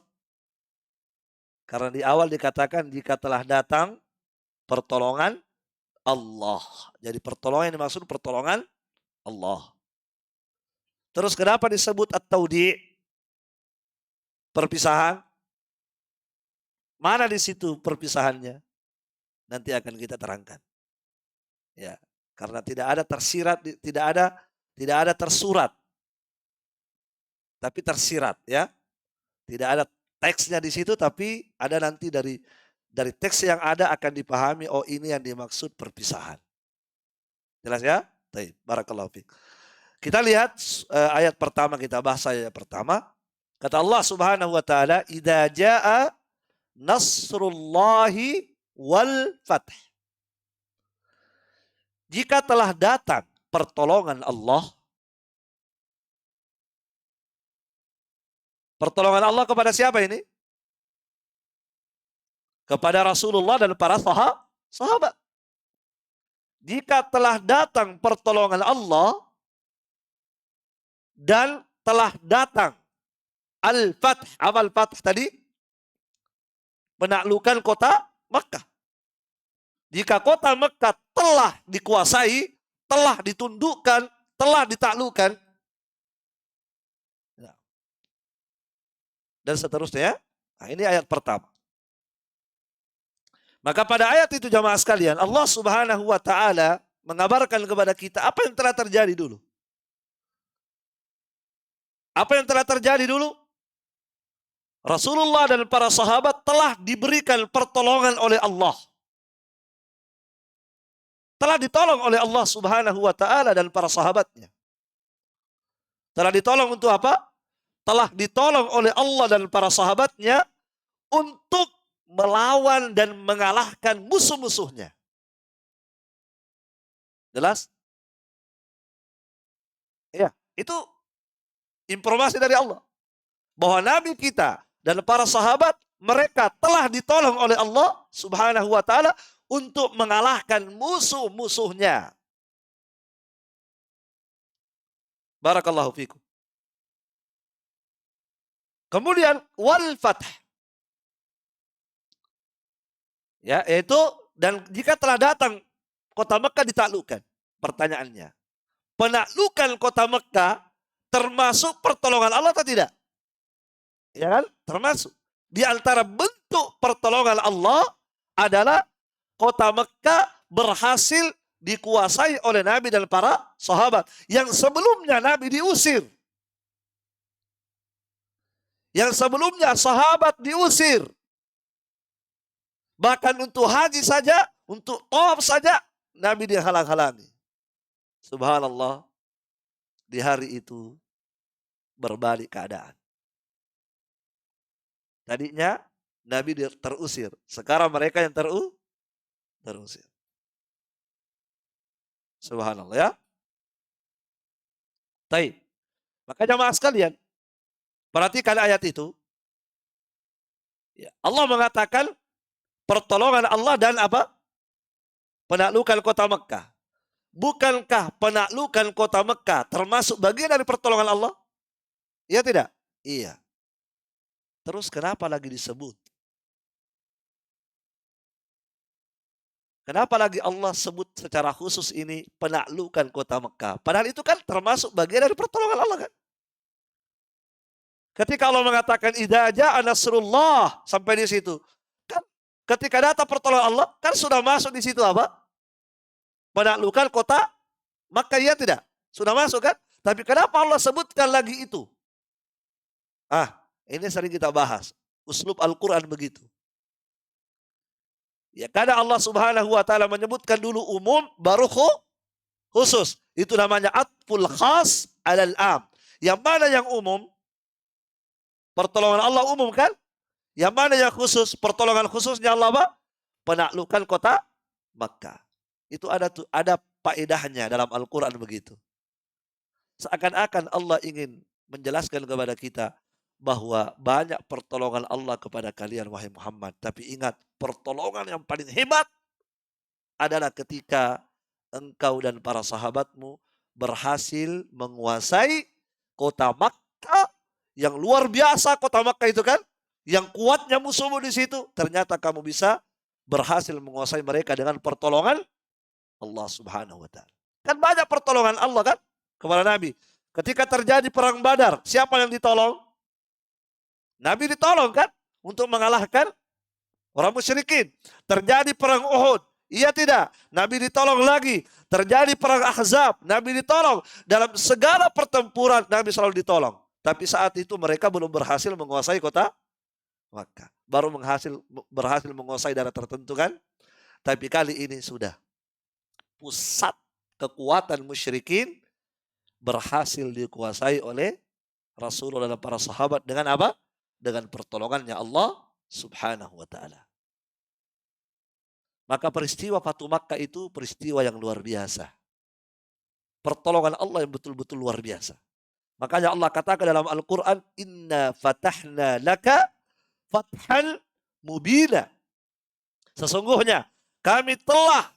A: Karena di awal dikatakan jika telah datang pertolongan Allah. Jadi pertolongan yang dimaksud pertolongan Allah. Terus kenapa disebut at-taudi'? Perpisahan. Mana di situ perpisahannya? Nanti akan kita terangkan. Ya, karena tidak ada tersirat, tidak ada tersurat. Tapi tersirat, ya. Tidak ada teksnya di situ, tapi ada nanti dari teks yang ada akan dipahami, oh ini yang dimaksud perpisahan. Jelas ya? Baik, barakallahu fiik. Kita lihat ayat pertama, kita bahas ayat pertama. Kata Allah Subhanahu wa taala, "Idza jaa nasrullahi wal fath." Jika telah datang pertolongan Allah. Pertolongan Allah kepada siapa ini? Kepada Rasulullah dan para sahabat. Jika telah datang pertolongan Allah dan telah datang al-fath, apa al-fath tadi? Penaklukan kota Makkah. Jika kota Makkah telah dikuasai, telah ditundukkan, telah ditaklukkan, dan seterusnya. Nah, ini ayat pertama. Maka pada ayat itu jamaah sekalian, Allah Subhanahu wa taala mengabarkan kepada kita apa yang telah terjadi dulu. Apa yang telah terjadi dulu? Rasulullah dan para sahabat telah diberikan pertolongan oleh Allah. Telah ditolong oleh Allah Subhanahu wa taala dan para sahabatnya. Telah ditolong untuk apa? Telah ditolong oleh Allah dan para sahabatnya untuk melawan dan mengalahkan musuh-musuhnya. Jelas? Ya. Itu informasi dari Allah. Bahwa Nabi kita dan para sahabat, mereka telah ditolong oleh Allah Subhanahu wa ta'ala untuk mengalahkan musuh-musuhnya. Barakallahu fikum. Kemudian wal fath. Ya, yaitu dan jika telah datang kota Mekah ditaklukkan. Pertanyaannya, penaklukan kota Mekah termasuk pertolongan Allah atau tidak? Ya kan? Termasuk. Di antara bentuk pertolongan Allah adalah kota Mekah berhasil dikuasai oleh Nabi dan para sahabat. Yang sebelumnya Nabi diusir. Yang sebelumnya sahabat diusir. Bahkan untuk haji saja, untuk tawaf saja, Nabi dihalang-halangi. Subhanallah, di hari itu berbalik keadaan. Tadinya Nabi terusir, sekarang mereka yang terusir. Subhanallah ya. Baik. Maka jamaah sekalian, perhatikan ayat itu. Ya, Allah mengatakan pertolongan Allah dan apa? Penaklukan kota Mekah. Bukankah penaklukan kota Mekah termasuk bagian dari pertolongan Allah? Iya tidak? Iya. Terus kenapa lagi disebut? Kenapa lagi Allah sebut secara khusus ini penaklukan kota Mekah? Padahal itu kan termasuk bagian dari pertolongan Allah kan? Ketika Allah mengatakan idza jaa nasrullah sampai di situ. Kan ketika datang pertolongan Allah kan sudah masuk di situ apa? Penaklukan kota Mekah, ya tidak? Sudah masuk kan? Tapi kenapa Allah sebutkan lagi itu? Ini sering kita bahas. Uslub Al-Quran begitu. Ya, karena Allah Subhanahu wa ta'ala menyebutkan dulu umum, baru khusus. Itu namanya atful khas alal am. Yang mana yang umum? Pertolongan Allah umum kan? Yang mana yang khusus? Pertolongan khususnya Allah apa? Penaklukan kota Makkah. Itu ada faedahnya dalam Al-Quran begitu. Seakan-akan Allah ingin menjelaskan kepada kita bahwa banyak pertolongan Allah kepada kalian wahai Muhammad. Tapi ingat, pertolongan yang paling hebat adalah ketika engkau dan para sahabatmu berhasil menguasai kota Makkah yang luar biasa. Kota Makkah itu kan yang kuatnya musuhmu di situ. Ternyata kamu bisa berhasil menguasai mereka dengan pertolongan Allah Subhanahu wa ta'ala. Kan banyak pertolongan Allah kan kepada Nabi. Ketika terjadi perang Badar, siapa yang ditolong? Nabi ditolong kan untuk mengalahkan orang musyrikin. Terjadi perang Uhud, iya tidak? Nabi ditolong lagi. Terjadi perang Ahzab, Nabi ditolong. Dalam segala pertempuran Nabi selalu ditolong. Tapi saat itu mereka belum berhasil menguasai kota Makkah. Baru berhasil menguasai daerah tertentu kan? Tapi kali ini sudah. Pusat kekuatan musyrikin berhasil dikuasai oleh Rasulullah dan para sahabat dengan apa? Dengan pertolongannya Allah Subhanahu wa ta'ala. Maka peristiwa Fatu Makkah itu peristiwa yang luar biasa. Pertolongan Allah yang betul-betul luar biasa. Makanya Allah katakan dalam Al-Quran, Inna fatahna laka fathan mubina. Sesungguhnya kami telah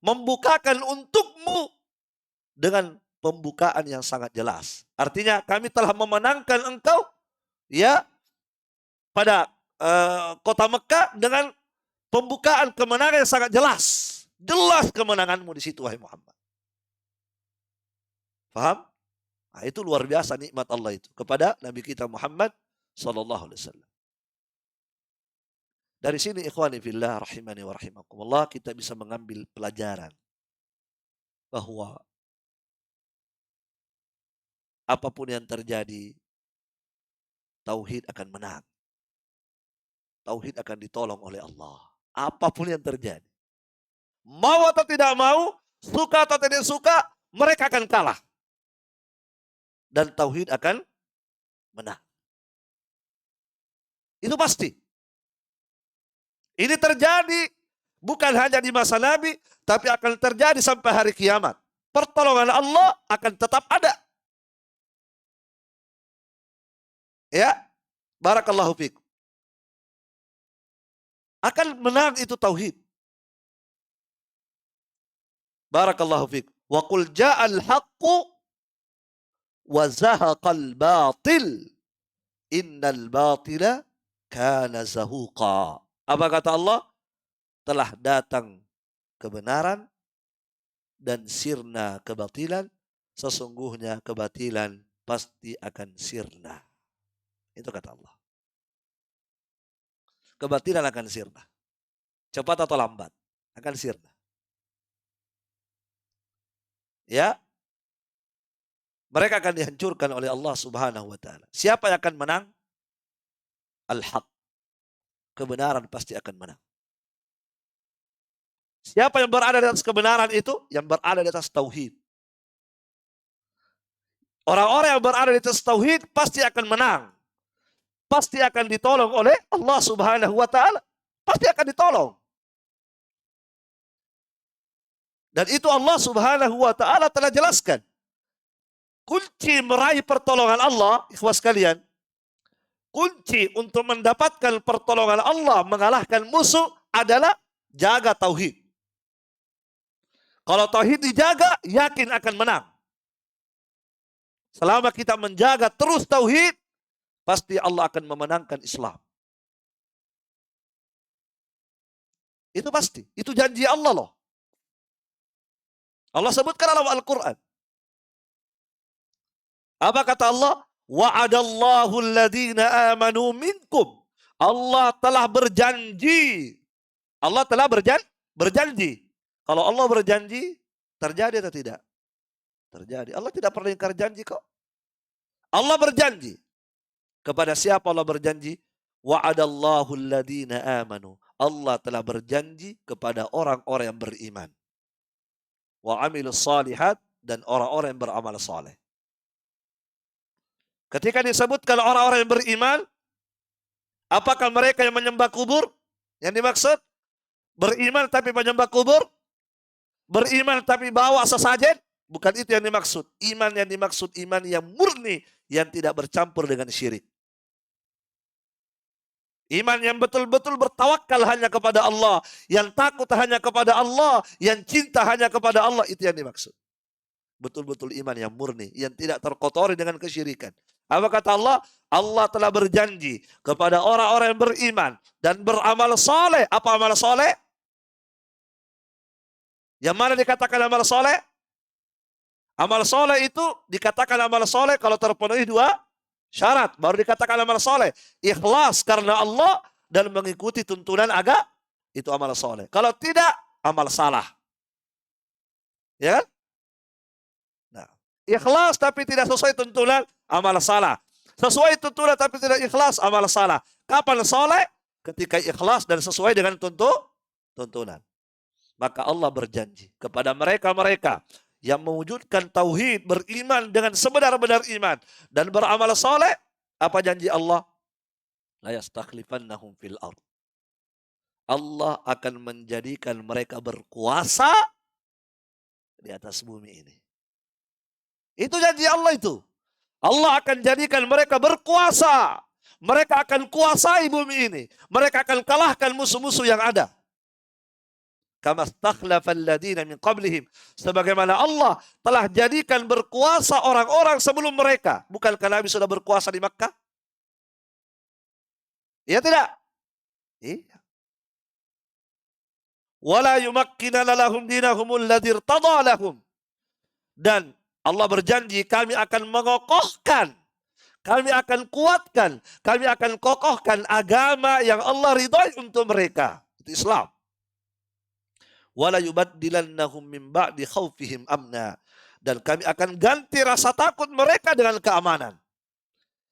A: membukakan untukmu dengan pembukaan yang sangat jelas. Artinya kami telah memenangkan engkau ya pada kota Mekah dengan pembukaan kemenangan yang sangat jelas. Jelas kemenanganmu di situ wahai Muhammad. Faham? Nah, itu luar biasa nikmat Allah itu kepada Nabi kita Muhammad sallallahu alaihi wasallam. Dari sini ikhwani fillah rahimani wa rahimakumullah, kita bisa mengambil pelajaran bahwa apapun yang terjadi, tauhid akan menang. Tauhid akan ditolong oleh Allah. Apapun yang terjadi. Mau atau tidak mau, suka atau tidak suka, mereka akan kalah. Dan tauhid akan menang. Itu pasti. Ini terjadi bukan hanya di masa Nabi, tapi akan terjadi sampai hari kiamat. Pertolongan Allah akan tetap ada. Ya, barakallahu fikum. Akan menang itu tauhid. Barakallahu fikum. Wa qul ja'al haqqu wa zahaqal batil. Innal batila kana zahuqa. Apa kata Allah? Telah datang kebenaran dan sirna kebatilan. Sesungguhnya kebatilan pasti akan sirna. Itu kata Allah. Kebatilan akan sirna. Cepat atau lambat akan sirna. Ya. Mereka akan dihancurkan oleh Allah Subhanahu wa taala. Siapa yang akan menang? Al-haq. Kebenaran pasti akan menang. Siapa yang berada di atas kebenaran itu? Yang berada di atas tauhid. Orang-orang yang berada di atas tauhid pasti akan menang. Pasti akan ditolong oleh Allah Subhanahu wa taala. Pasti akan ditolong. Dan itu Allah Subhanahu wa taala telah jelaskan. Kunci meraih pertolongan Allah, ikhwas sekalian. Kunci untuk mendapatkan pertolongan Allah mengalahkan musuh adalah jaga tauhid. Kalau tauhid dijaga, yakin akan menang. Selama kita menjaga terus tauhid, pasti Allah akan memenangkan Islam. Itu pasti. Itu janji Allah loh. Allah sebutkan dalam Al-Quran. Apa kata Allah? Wa'adallahu alladhina amanu minkum. Allah telah berjanji. Allah telah berjanji. Kalau Allah berjanji, terjadi atau tidak? Terjadi. Allah tidak pernah ingkar janji kok. Allah berjanji. Kepada siapa Allah berjanji? Wa'adallahu alladhina amanu. Allah telah berjanji kepada orang-orang yang beriman. Wa amilus salihat, dan orang-orang yang beramal saleh. Ketika disebutkan orang-orang yang beriman, apakah mereka yang menyembah kubur? Yang dimaksud? Beriman tapi menyembah kubur? Beriman tapi bawa sesajen? Bukan itu yang dimaksud. Iman yang dimaksud iman yang murni, yang tidak bercampur dengan syirik. Iman yang betul-betul bertawakal hanya kepada Allah, yang takut hanya kepada Allah, yang cinta hanya kepada Allah, itu yang dimaksud. Betul-betul iman yang murni, yang tidak terkotori dengan kesyirikan. Apa kata Allah? Allah telah berjanji kepada orang-orang yang beriman dan beramal soleh. Apa amal soleh? Yang mana dikatakan amal soleh? Amal soleh itu dikatakan amal soleh kalau terpenuhi dua syarat. Baru dikatakan amal soleh. Ikhlas karena Allah dan mengikuti tuntunan agama. Itu amal soleh. Kalau tidak, amal salah. Ya kan? Nah, ikhlas tapi tidak sesuai tuntunan, amal salah. Sesuai tuntunan tapi tidak ikhlas, amal salah. Kapan soleh? Ketika ikhlas dan sesuai dengan tuntunan. Maka Allah berjanji kepada mereka-mereka yang mewujudkan tauhid, beriman dengan sebenar-benar iman dan beramal soleh. Apa janji Allah? La yastakhlifannahum fil ard. Allah akan menjadikan mereka berkuasa di atas bumi ini. Itu janji Allah itu. Allah akan jadikan mereka berkuasa. Mereka akan kuasai bumi ini. Mereka akan kalahkan musuh-musuh yang ada. Kama stakhlafal ladina min qablihim. Sebagaimana Allah telah jadikan berkuasa orang-orang sebelum mereka. Bukankah Nabi sudah berkuasa di Makkah? Iya tidak? Iya. Wala yumakkinana lahum dinahumul ladzi irtada lahum. Dan Allah berjanji kami akan mengokohkan, kami akan kuatkan, kami akan kokohkan agama yang Allah ridhai untuk mereka. Itu Islam. Wala yubaddilannahum min ba'di khaufihim amna. Dan kami akan ganti rasa takut mereka dengan keamanan.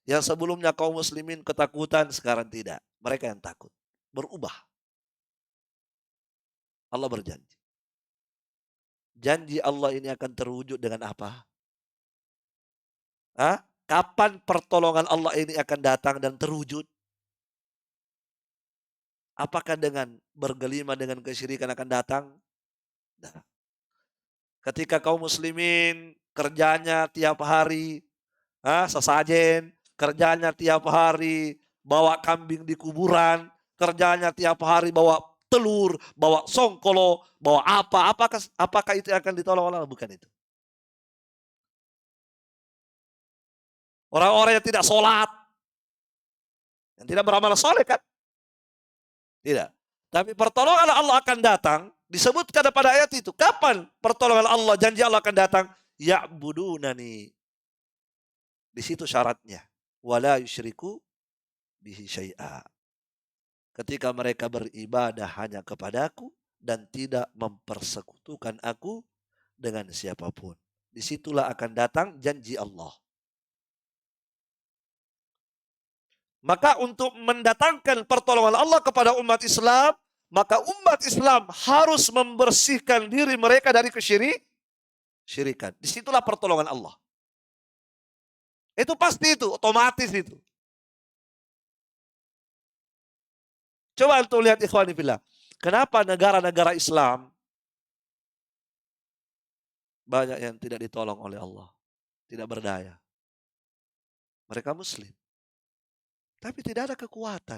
A: Yang sebelumnya kaum muslimin ketakutan, sekarang tidak. Mereka yang takut. Berubah. Allah berjanji. Janji Allah ini akan terwujud dengan apa? Hah? Kapan pertolongan Allah ini akan datang dan terwujud? Apakah dengan bergelima dengan kesyirikan akan datang? Nah. Ketika kaum muslimin kerjanya tiap hari sesajen, kerjanya tiap hari bawa kambing di kuburan, kerjanya tiap hari bawa telur, bawa songkolo, bawa apa? Apakah itu yang akan ditolong oleh Allah? Bukan itu. Orang-orang yang tidak sholat, yang tidak beramal soleh kan? Tidak. Tapi pertolongan Allah akan datang, disebutkan pada ayat itu. Kapan pertolongan Allah, janji Allah akan datang? Ya'budunani. Di situ syaratnya. Wala yusyriku bihi syai'a. Ketika mereka beribadah hanya kepadaku dan tidak mempersekutukan aku dengan siapapun. Disitulah akan datang janji Allah. Maka untuk mendatangkan pertolongan Allah kepada umat Islam, maka umat Islam harus membersihkan diri mereka dari kesyirikan. Disitulah pertolongan Allah. Itu pasti itu, otomatis itu. Coba untuk lihat ikhwani fillah. Kenapa negara-negara Islam banyak yang tidak ditolong oleh Allah, tidak berdaya. Mereka Muslim, tapi tidak ada kekuatan.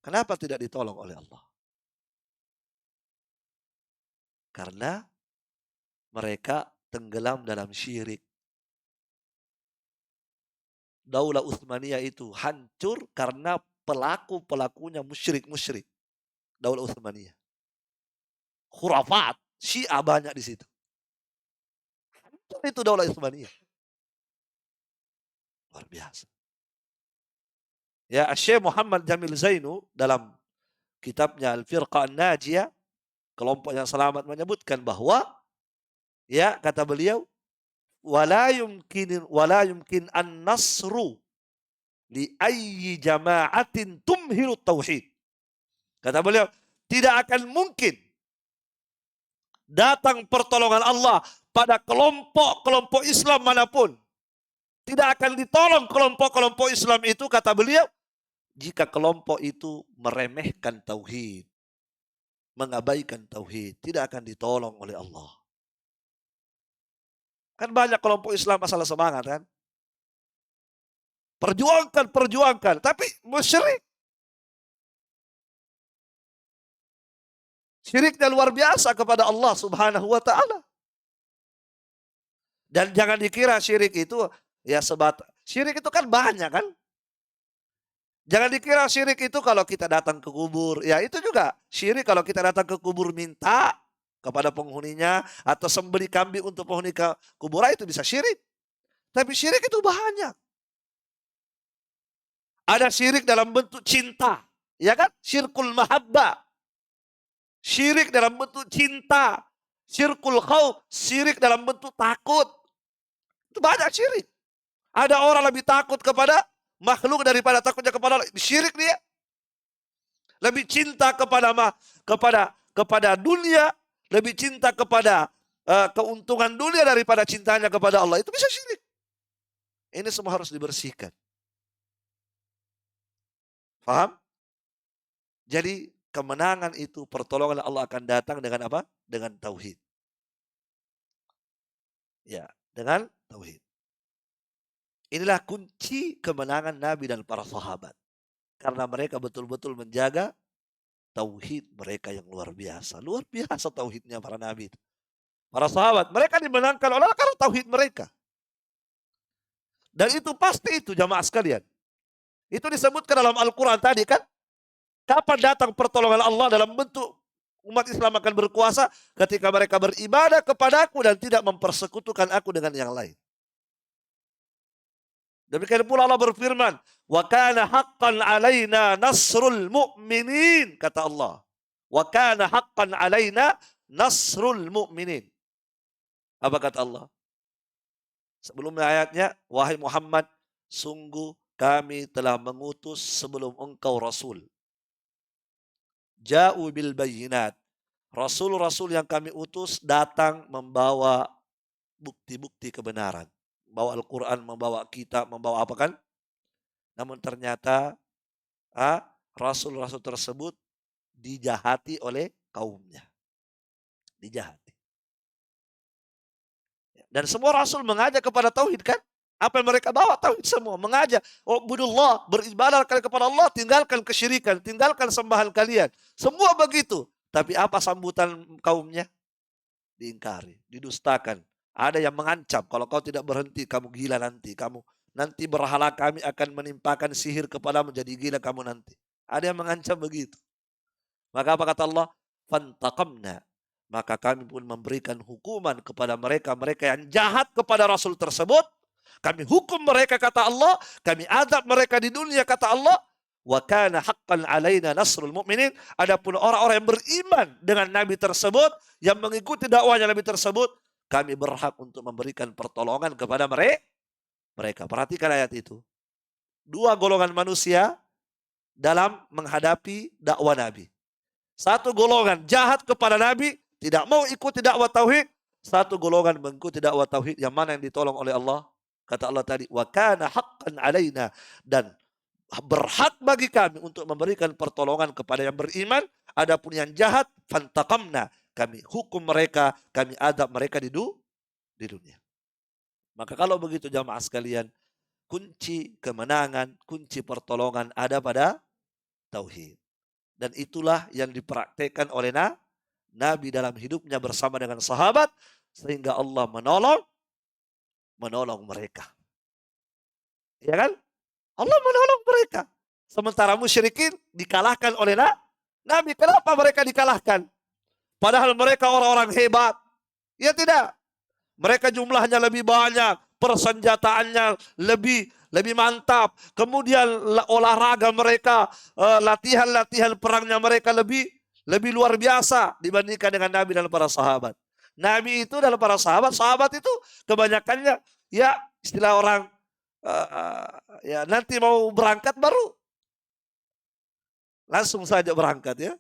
A: Kenapa tidak ditolong oleh Allah? Karena mereka tenggelam dalam syirik. Daulah Utsmaniyah itu hancur karena pelaku-pelakunya musyrik. Daulah Utsmaniyah. Khurafat, Syiah banyak di situ. Itu Daulah Utsmaniyah. Luar biasa. Ya, Syekh Muhammad Jamil Zainu dalam kitabnya Al-Firqah An-Najiyah, kelompok yang selamat, menyebutkan bahwa ya, kata beliau, wala yumkin an-nasru li ayyi jama'atin tumhiru tauhid. Kata beliau, tidak akan mungkin datang pertolongan Allah pada kelompok-kelompok Islam manapun. Tidak akan ditolong kelompok-kelompok Islam itu, kata beliau, jika kelompok itu meremehkan tauhid, mengabaikan tauhid, tidak akan ditolong oleh Allah. Kan banyak kelompok Islam masalah semangat kan? Perjuangkan, tapi musyrik. Syiriknya luar biasa kepada Allah Subhanahu wa taala. Dan jangan dikira syirik itu ya sebatas. Syirik itu kan banyak kan? Jangan dikira syirik itu kalau kita datang ke kubur. Ya itu juga syirik kalau kita datang ke kubur minta kepada penghuninya atau sembelih kambing untuk penghuni kuburan, itu bisa syirik. Tapi syirik itu banyak. Ada syirik dalam bentuk cinta, ya kan? Syirkul mahabbah. Syirik dalam bentuk cinta. Syirkul khauf, syirik dalam bentuk takut. Itu banyak syirik. Ada orang lebih takut kepada makhluk daripada takutnya kepada Allah. Syirik dia. Lebih cinta kepada dunia, lebih cinta kepada keuntungan dunia daripada cintanya kepada Allah. Itu bisa syirik. Ini semua harus dibersihkan. Paham? Jadi kemenangan itu, pertolongan Allah akan datang dengan apa? Dengan tauhid. Ya, dengan tauhid. Inilah kunci kemenangan Nabi dan para sahabat. Karena mereka betul-betul menjaga tauhid mereka yang luar biasa. Luar biasa tauhidnya para nabi itu. Para sahabat, mereka dimenangkan oleh Allah karena tauhid mereka. Dan itu pasti itu jamaah sekalian. Itu disebutkan dalam Al-Quran tadi kan. Kapan datang pertolongan Allah dalam bentuk umat Islam akan berkuasa? Ketika mereka beribadah kepadaku dan tidak mempersekutukan aku dengan yang lain. Demikian pula Allah berfirman, wa kana haqqan alaina nasrul mu'minin, kata Allah. Wa kana haqqan alaina nasrul mu'minin. Apa kata Allah? Sebelumnya ayatnya, wahai Muhammad, sungguh kami telah mengutus sebelum engkau Rasul. Ja'u bil bayyinat. Rasul-rasul yang kami utus datang membawa bukti-bukti kebenaran. Membawa Al-Quran, membawa kitab, membawa apa kan? Namun ternyata rasul-rasul tersebut dijahati oleh kaumnya. Dijahati. Dan semua rasul mengajak kepada tauhid kan? Apa yang mereka bawa tauhid semua, mengajak, ubudullah, beribadah kepada Allah, tinggalkan kesyirikan, tinggalkan sembahan kalian. Semua begitu. Tapi apa sambutan kaumnya? Diingkari, didustakan. Ada yang mengancam, kalau kau tidak berhenti, kamu gila nanti. Kamu nanti berhala kami akan menimpakan sihir kepadamu, jadi gila kamu nanti. Ada yang mengancam begitu. Maka apa kata Allah? Fantaqamna. Maka kami pun memberikan hukuman kepada mereka yang jahat kepada Rasul tersebut. Kami hukum mereka kata Allah. Kami azab mereka di dunia kata Allah. Wa kana haqqan alaina nasrul mu'minin. Adapun orang-orang yang beriman dengan Nabi tersebut, yang mengikuti dakwahnya Nabi tersebut, kami berhak untuk memberikan pertolongan kepada mereka. Perhatikan ayat itu. Dua golongan manusia dalam menghadapi dakwah Nabi. Satu golongan jahat kepada Nabi, tidak mau ikuti dakwah tauhid. Satu golongan mengikuti dakwah tauhid, yang mana yang ditolong oleh Allah? Kata Allah tadi, wa kana haqqan alaina, dan berhak bagi kami untuk memberikan pertolongan kepada yang beriman. Adapun yang jahat, fantaqamna, kami hukum mereka, kami adab mereka di dunia. Maka kalau begitu jamaah sekalian, kunci kemenangan, kunci pertolongan ada pada tauhid. Dan itulah yang dipraktekkan oleh Nabi dalam hidupnya bersama dengan sahabat, sehingga Allah menolong mereka. Ya kan? Allah menolong mereka. Sementara musyrikin dikalahkan oleh Nabi. Kenapa mereka dikalahkan? Padahal mereka orang-orang hebat. Ya tidak. Mereka jumlahnya lebih banyak, persenjataannya lebih mantap. Kemudian olahraga mereka, latihan perangnya mereka lebih luar biasa dibandingkan dengan Nabi dan para sahabat. Nabi itu dan para sahabat itu kebanyakannya ya istilah orang ya nanti mau berangkat baru langsung saja berangkat ya.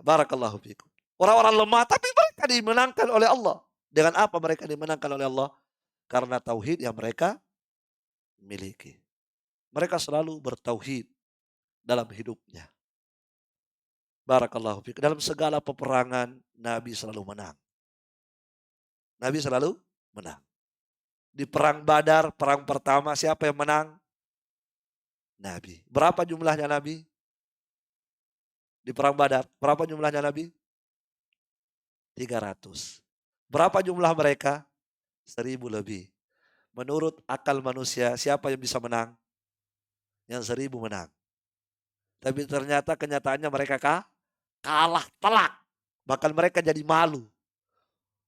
A: Barakallahu fikum. Orang-orang lemah tapi mereka dimenangkan oleh Allah. Dengan apa mereka dimenangkan oleh Allah? Karena tauhid yang mereka miliki. Mereka selalu bertauhid dalam hidupnya. Barakallahu fikum. Dalam segala peperangan Nabi selalu menang. Nabi selalu menang. Di perang Badar, perang pertama siapa yang menang? Nabi. Berapa jumlahnya Nabi? Di perang Badar, berapa jumlahnya Nabi? 300. Berapa jumlah mereka? 1000 lebih. Menurut akal manusia, siapa yang bisa menang? Yang 1000 menang. Tapi ternyata kenyataannya mereka kalah telak. Bahkan mereka jadi malu.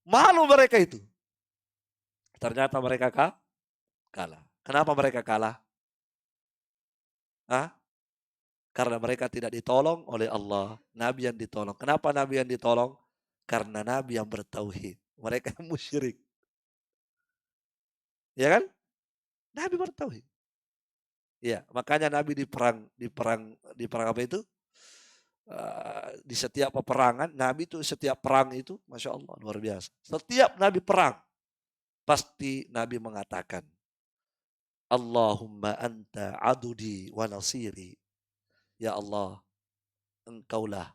A: Malu mereka itu. Ternyata mereka kalah. Kenapa mereka kalah? Karena mereka tidak ditolong oleh Allah. Nabi yang ditolong. Kenapa Nabi yang ditolong? Karena Nabi yang bertauhid. Mereka yang musyrik. Ya kan? Nabi bertauhid. Ya, makanya Nabi di perang apa itu? Di setiap peperangan, Nabi itu setiap perang itu, Masya Allah, luar biasa. Setiap Nabi perang, pasti Nabi mengatakan, Allahumma anta adudi wa nasiri. Ya Allah, engkaulah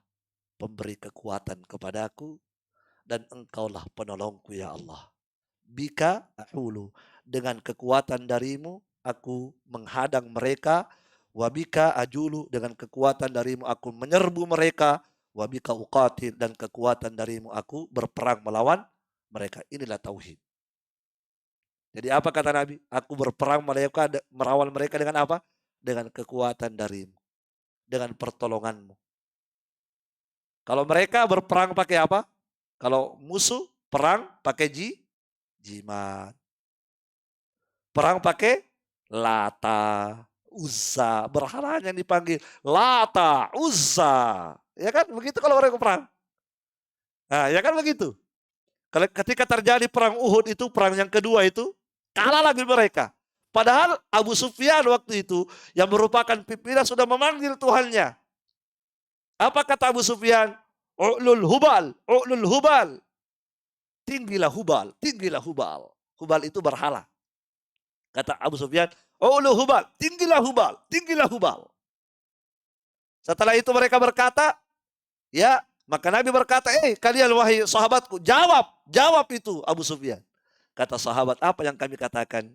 A: pemberi kekuatan kepadaku dan engkaulah penolongku ya Allah. Bika ahulu, dengan kekuatan darimu aku menghadang mereka. Wabika ajulu, dengan kekuatan darimu aku menyerbu mereka. Wabika uqatil, dan kekuatan darimu aku berperang melawan mereka. Inilah tauhid. Jadi apa kata Nabi? Aku berperang melawan mereka dengan apa? Dengan kekuatan darimu, dengan pertolonganmu. Kalau mereka berperang pakai apa? Kalau musuh perang pakai jimat. Perang pakai Lata, Uzza, berhala yang dipanggil Lata, Uzza. Ya kan begitu kalau mereka perang. Nah, ya kan begitu. Kalau ketika terjadi perang Uhud itu, perang yang kedua itu, kalah lagi mereka. Padahal Abu Sufyan waktu itu yang merupakan pimpinan sudah memanggil Tuhannya. Apa kata Abu Sufyan? U'lul hubal, u'lul hubal. Tinggilah hubal, tinggilah hubal. Hubal itu berhala. Kata Abu Sufyan, u'lul hubal, tinggilah hubal, tinggilah hubal. Setelah itu mereka berkata, ya, maka Nabi berkata, kalian wahai sahabatku, jawab itu Abu Sufyan. Kata sahabat, apa yang kami katakan?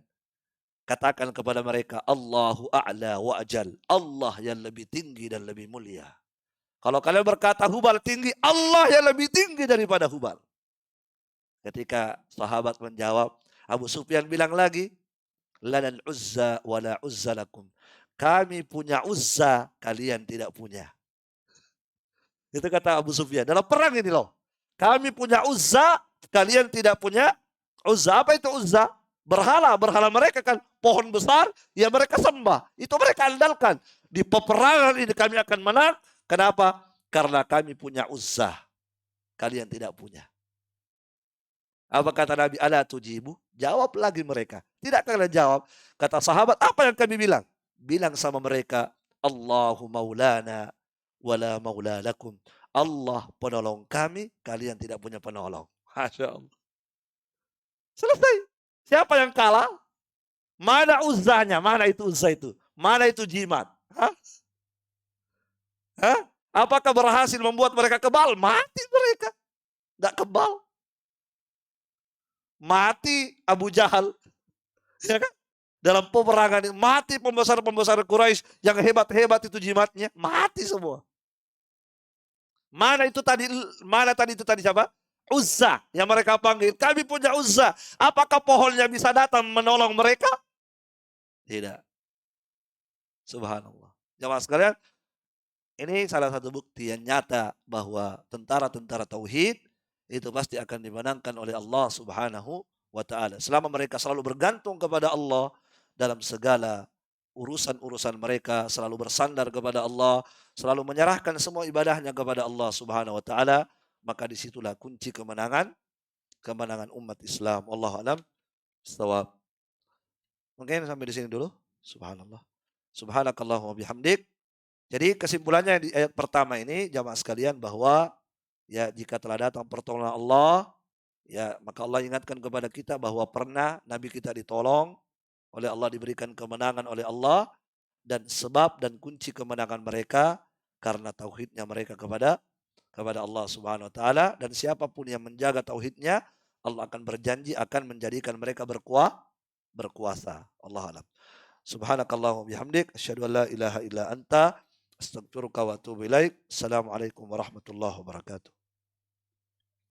A: Katakan kepada mereka, Allahu a'la wa ajal. Allah yang lebih tinggi dan lebih mulia. Kalau kalian berkata Hubal tinggi, Allah yang lebih tinggi daripada Hubal. Ketika sahabat menjawab, Abu Sufyan bilang lagi, lanal uzza wa la uzza lakum. Kami punya uzza, kalian tidak punya. Itu kata Abu Sufyan. Dalam perang ini loh. Kami punya uzza, kalian tidak punya uzza. Apa itu uzza? Berhala. Berhala mereka kan pohon besar, ya mereka sembah. Itu mereka andalkan. Di peperangan ini kami akan menang. Kenapa? Karena kami punya uzza. Kalian tidak punya. Apa kata Nabi? Ala tujibu? Jawab lagi mereka. Tidak kalian jawab. Kata sahabat, apa yang kami bilang? Bilang sama mereka, Allahu maulana wala maula lakum. Allah penolong kami, kalian tidak punya penolong. Masya Allah. Selesai. Siapa yang kalah? Mana uzzanya? Mana itu uzza itu? Mana itu jimat? Hah? Hah? Apakah berhasil membuat mereka kebal? Mati mereka. Nggak kebal. Mati Abu Jahal. Ya kan? Dalam peperangan ini mati pembesar-pembesar Quraisy yang hebat-hebat itu jimatnya, mati semua. Mana tadi itu tadi siapa? Uzza yang mereka panggil. Kami punya Uzza. Apakah pohonnya bisa datang menolong mereka? Tidak. Subhanallah. Jamaah sekalian, ini salah satu bukti yang nyata bahwa tentara-tentara tauhid itu pasti akan dimenangkan oleh Allah Subhanahu wa ta'ala. Selama mereka selalu bergantung kepada Allah dalam segala urusan-urusan mereka, selalu bersandar kepada Allah, selalu menyerahkan semua ibadahnya kepada Allah Subhanahu wa ta'ala, maka disitulah kunci kemenangan umat Islam. Wallahu a'lam bishawab. Mungkin sampai di sini dulu. Subhanallah. Subhanakallahumma bihamdik. Jadi kesimpulannya di ayat pertama ini jamaah sekalian bahwa ya jika telah datang pertolongan Allah, ya maka Allah ingatkan kepada kita bahwa pernah Nabi kita ditolong oleh Allah, diberikan kemenangan oleh Allah, dan sebab dan kunci kemenangan mereka karena tauhidnya mereka kepada Allah Subhanahu wa taala, dan siapapun yang menjaga tauhidnya Allah akan berjanji akan menjadikan mereka berkuasa. Allah alam. Subhanakallahumma bihamdik asyhadu an la ilaha illa anta astaghfiruka wa atubu ilaik. Assalamualaikum warahmatullahi wabarakatuh.